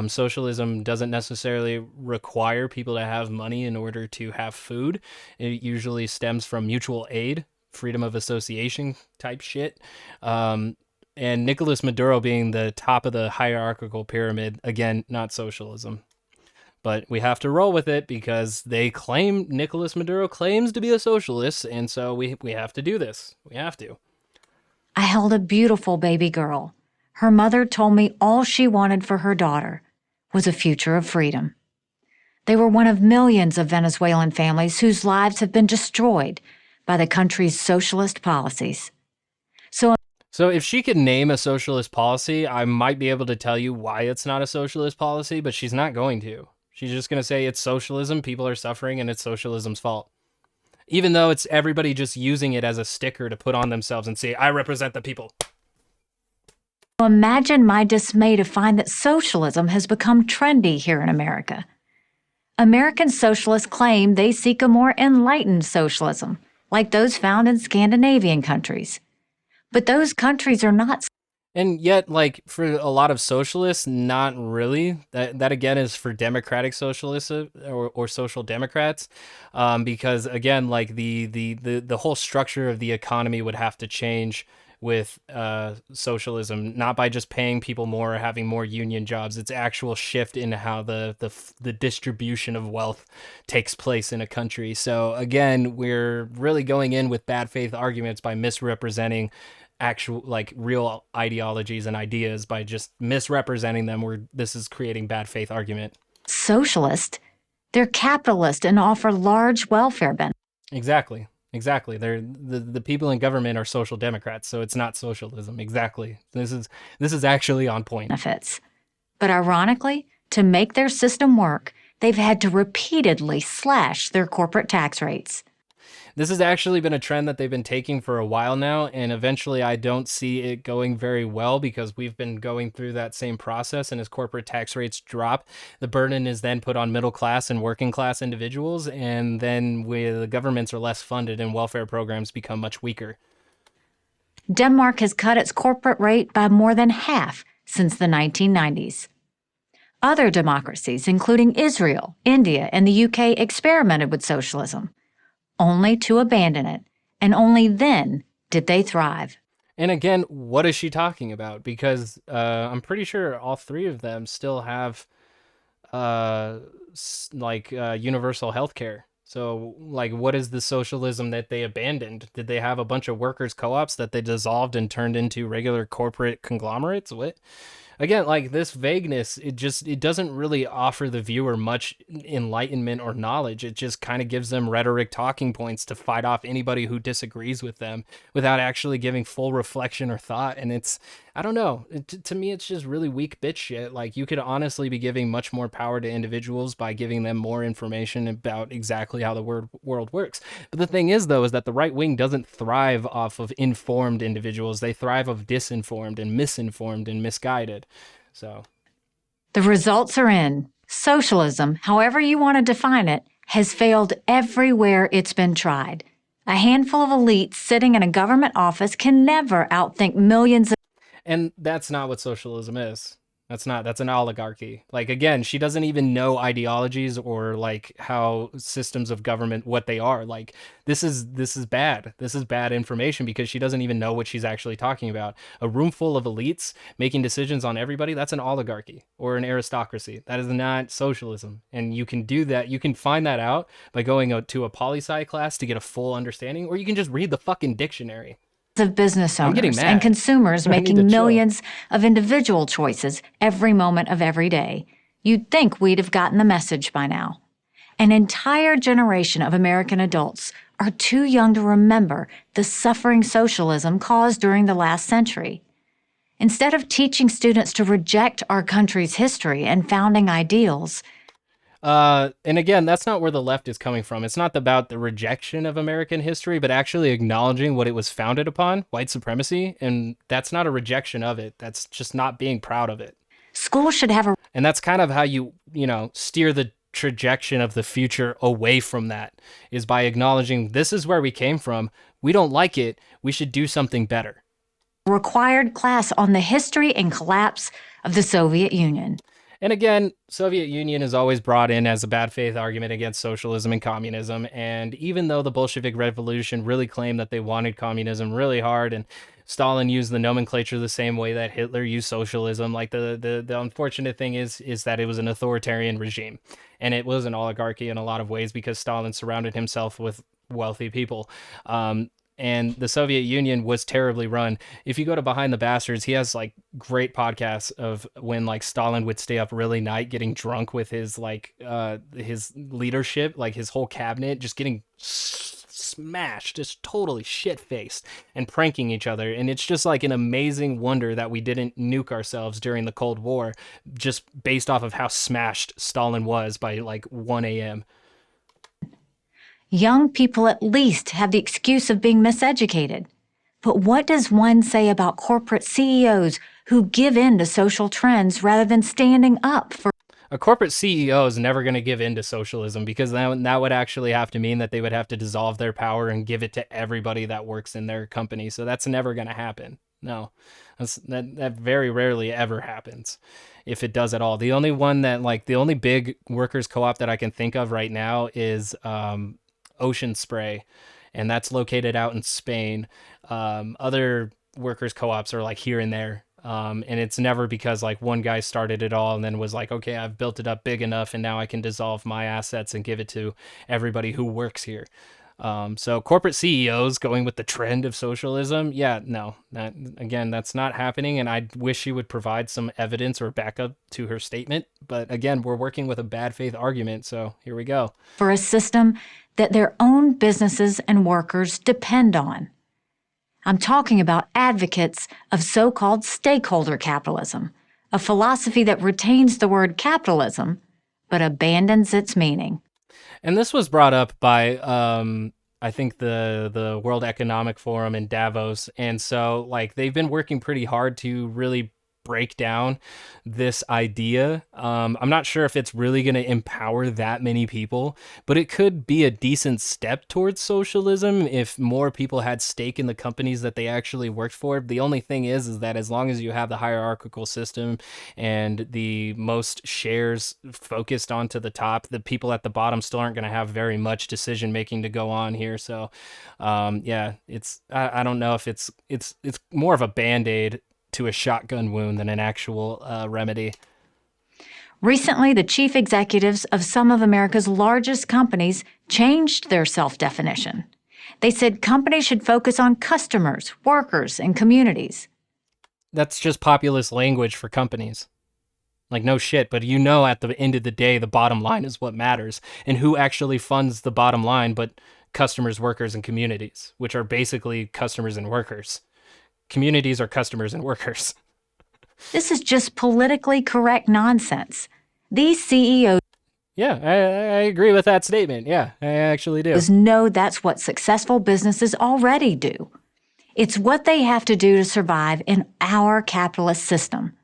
Socialism doesn't necessarily require people to have money in order to have food. It usually stems from mutual aid, freedom of association type shit. And Nicolas Maduro being the top of the hierarchical pyramid, again, not socialism. But we have to roll with it because Nicolas Maduro claims to be a socialist, and so we have to do this. We have to. I held a beautiful baby girl. Her mother told me all she wanted for her daughter was a future of freedom. They were one of millions of Venezuelan families whose lives have been destroyed by the country's socialist policies. So if she could name a socialist policy, I might be able to tell you why it's not a socialist policy, but she's not going to. She's just going to say it's socialism, people are suffering, and it's socialism's fault. Even though it's everybody just using it as a sticker to put on themselves and say, I represent the people. Imagine my dismay to find that socialism has become trendy here in America. American socialists claim they seek a more enlightened socialism, like those found in Scandinavian countries. But those countries are not. And yet, like, for a lot of socialists, not really. That again is for democratic socialists or social democrats, because again, like the whole structure of the economy would have to change with socialism, not by just paying people more or having more union jobs. It's actual shift in how the distribution of wealth takes place in a country. So again, we're really going in with bad faith arguments by misrepresenting actual, like, real ideologies and ideas by just misrepresenting them, where this is creating bad faith argument. Socialist. They're capitalist and offer large welfare benefits. Exactly. They're the people in government are social democrats, so it's not socialism. Exactly. This is actually on point. But ironically, to make their system work, they've had to repeatedly slash their corporate tax rates. This has actually been a trend that they've been taking for a while now, and eventually I don't see it going very well because we've been going through that same process, and as corporate tax rates drop, the burden is then put on middle class and working class individuals, and then the governments are less funded and welfare programs become much weaker. Denmark has cut its corporate rate by more than half since the 1990s. Other democracies, including Israel, India, and the UK, experimented with socialism, only to abandon it, and only then did they thrive. And again, what is she talking about? Because I'm pretty sure all three of them still have universal health care. So, like, what is the socialism that they abandoned? Did they have a bunch of workers' co-ops that they dissolved and turned into regular corporate conglomerates? What? Again, like, this vagueness, it doesn't really offer the viewer much enlightenment or knowledge. It just kind of gives them rhetoric talking points to fight off anybody who disagrees with them without actually giving full reflection or thought. And it's, I don't know, to me, it's just really weak bitch shit. Like, you could honestly be giving much more power to individuals by giving them more information about exactly how the world works. But the thing is, though, is that the right wing doesn't thrive off of informed individuals. They thrive of disinformed and misinformed and misguided. So the results are in. Socialism, however you want to define it, has failed everywhere it's been tried. A handful of elites sitting in a government office can never outthink millions of And that's not what socialism is. That's an oligarchy. Like, again, she doesn't even know ideologies or like how systems of government, what they are. Like, this is bad. This is bad information because she doesn't even know what she's actually talking about. A room full of elites making decisions on everybody, that's an oligarchy or an aristocracy. That is not socialism. And you can do that. You can find that out by going to a poli-sci class to get a full understanding, or you can just read the fucking dictionary. of business I'm getting owners mad. and consumers I need to making chill. millions of individual choices every moment of every day. You'd think we'd have gotten the message by now. An entire generation of American adults are too young to remember the suffering socialism caused during the last century. Instead of teaching students to reject our country's history and founding ideals, And again, that's not where the left is coming from. It's not about the rejection of American history, but actually acknowledging what it was founded upon, white supremacy. And that's not a rejection of it. That's just not being proud of it. schools should have a And that's kind of how you steer the trajectory of the future away from that, is by acknowledging this is where we came from. We don't like it. We should do something better. required class on the history and collapse of the Soviet Union. And again, Soviet Union is always brought in as a bad faith argument against socialism and communism. And even though the Bolshevik Revolution really claimed that they wanted communism really hard, and Stalin used the nomenclature the same way that Hitler used socialism, like the unfortunate thing is that it was an authoritarian regime, and it was an oligarchy in a lot of ways because Stalin surrounded himself with wealthy people. And the Soviet Union was terribly run. If you go to Behind the Bastards, he has like great podcasts of when like Stalin would stay up really night getting drunk with his his leadership, like his whole cabinet, just getting smashed, just totally shit faced and pranking each other. And it's just like an amazing wonder that we didn't nuke ourselves during the Cold War, just based off of how smashed Stalin was by like 1 a.m. Young people at least have the excuse of being miseducated. But what does one say about corporate CEOs who give in to social trends rather than standing up for A corporate CEO is never going to give in to socialism, because that would actually have to mean that they would have to dissolve their power and give it to everybody that works in their company. So that's never going to happen. No, that very rarely ever happens, if it does at all. The only one that the only big workers co-op that I can think of right now is Ocean Spray, and that's located out in Spain. Other workers co-ops are like here and there. And it's never because like one guy started it all and then was like, okay, I've built it up big enough and now I can dissolve my assets and give it to everybody who works here. So corporate CEOs going with the trend of socialism, yeah, no, that's not happening. And I wish she would provide some evidence or backup to her statement. But again, we're working with a bad faith argument. So here we go. a system that their own businesses and workers depend on? I'm talking about advocates of so-called stakeholder capitalism, a philosophy that retains the word capitalism but abandons its meaning. And this was brought up by, I think, the World Economic Forum in Davos. And so, they've been working pretty hard to really break down this idea. I'm not sure if it's really going to empower that many people, but it could be a decent step towards socialism if more people had stake in the companies that they actually worked for. The only thing is that as long as you have the hierarchical system and the most shares focused onto the top, the people at the bottom still aren't going to have very much decision making to go on here. So, I don't know if it's more of a band-aid to a shotgun wound than an actual remedy. Recently, the chief executives of some of America's largest companies changed their self-definition. They said companies should focus on customers, workers, and communities. That's just populist language for companies. Like, no shit, but at the end of the day, the bottom line is what matters. And who actually funds the bottom line but customers, workers, and communities, which are basically customers and workers. Communities are customers and workers. This is just politically correct nonsense. These CEOs Yeah, I agree with that statement. Yeah, I actually do. know that's what successful businesses already do. It's what they have to do to survive in our capitalist system.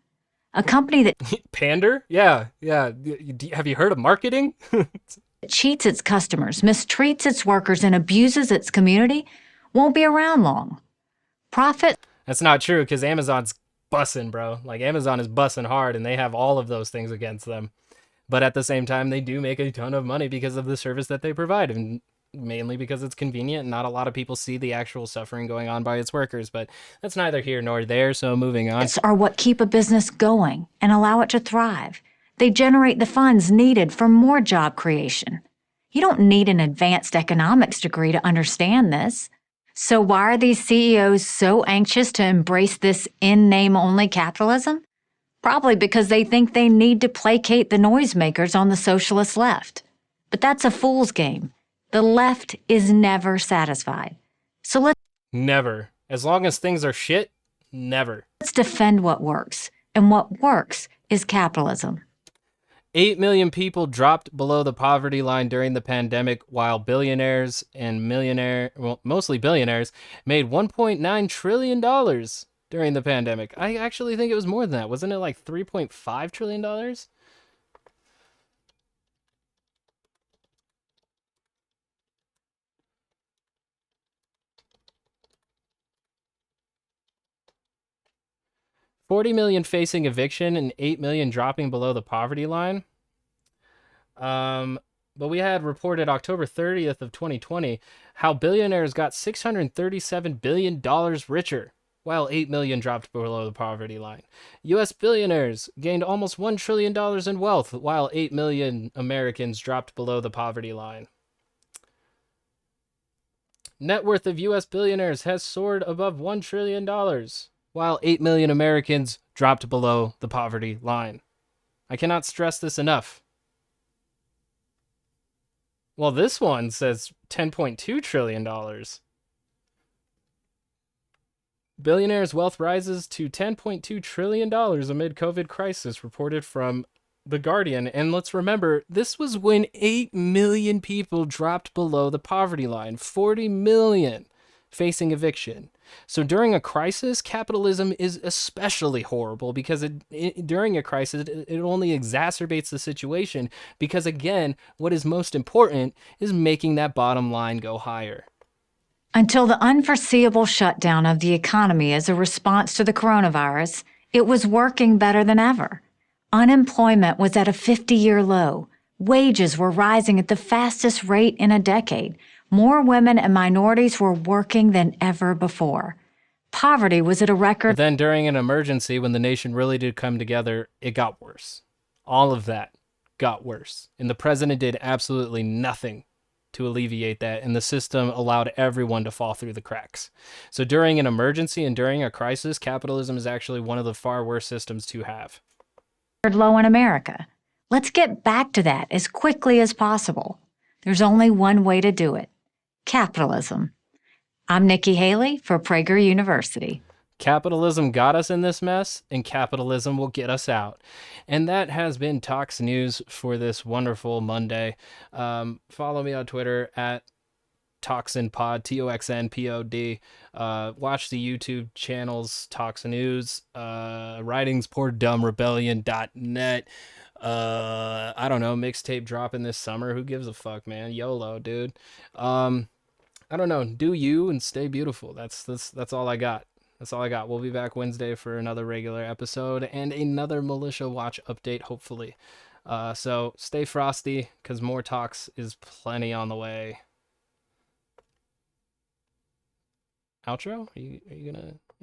a company that Pander? Yeah. Have you heard of marketing? cheats its customers, mistreats its workers, and abuses its community won't be around long. Profit That's not true because Amazon's bussing, bro. Like Amazon is bussing hard and they have all of those things against them. But at the same time, they do make a ton of money because of the service that they provide, and mainly because it's convenient and not a lot of people see the actual suffering going on by its workers. But that's neither here nor there, so moving on. are what keep a business going and allow it to thrive. They generate the funds needed for more job creation. You don't need an advanced economics degree to understand this. So why are these CEOs so anxious to embrace this in-name-only capitalism? Probably because they think they need to placate the noisemakers on the socialist left. But that's a fool's game. The left is never satisfied. So Never. As long as things are shit, never. let's defend what works. And what works is capitalism. 8 million people dropped below the poverty line during the pandemic, while billionaires and mostly billionaires, made $1.9 trillion during the pandemic. I actually think it was more than that. Wasn't it like $3.5 trillion? $40 million facing eviction and 8 million dropping below the poverty line. But we had reported October 30th of 2020 how billionaires got $637 billion richer, while 8 million dropped below the poverty line. U.S. billionaires gained almost $1 trillion in wealth, while 8 million Americans dropped below the poverty line. Net worth of U.S. billionaires has soared above $1 trillion, while 8 million Americans dropped below the poverty line. I cannot stress this enough. Well, this one says $10.2 trillion. Billionaires' wealth rises to $10.2 trillion amid COVID crisis, reported from The Guardian. And let's remember, this was when 8 million people dropped below the poverty line, 40 million facing eviction. So during a crisis, capitalism is especially horrible because during a crisis, it only exacerbates the situation because, again, what is most important is making that bottom line go higher. Until the unforeseeable shutdown of the economy as a response to the coronavirus, it was working better than ever. Unemployment was at a 50-year low. Wages were rising at the fastest rate in a decade. More women and minorities were working than ever before. Poverty was at a record. But then during an emergency, when the nation really did come together, it got worse. All of that got worse. And the president did absolutely nothing to alleviate that, and the system allowed everyone to fall through the cracks. So during an emergency and during a crisis, capitalism is actually one of the far worse systems to have. Low in America. Let's get back to that as quickly as possible. There's only one way to do it. Capitalism. I'm Nikki Haley for Prager University. Capitalism got us in this mess, and capitalism will get us out. And that has been Tox News for this wonderful Monday. Follow me on Twitter at ToxinPod, ToxnPod. Watch the YouTube channels, Tox News, writingsporedumrebellion.net. I don't know, mixtape dropping this summer. Who gives a fuck, man? YOLO, dude. I don't know. Do you and stay beautiful. That's all I got. That's all I got. We'll be back Wednesday for another regular episode and another Militia Watch update, hopefully. So stay frosty, because more Tox is plenty on the way. Outro? Are you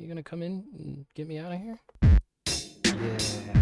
gonna come in and get me out of here? Yeah.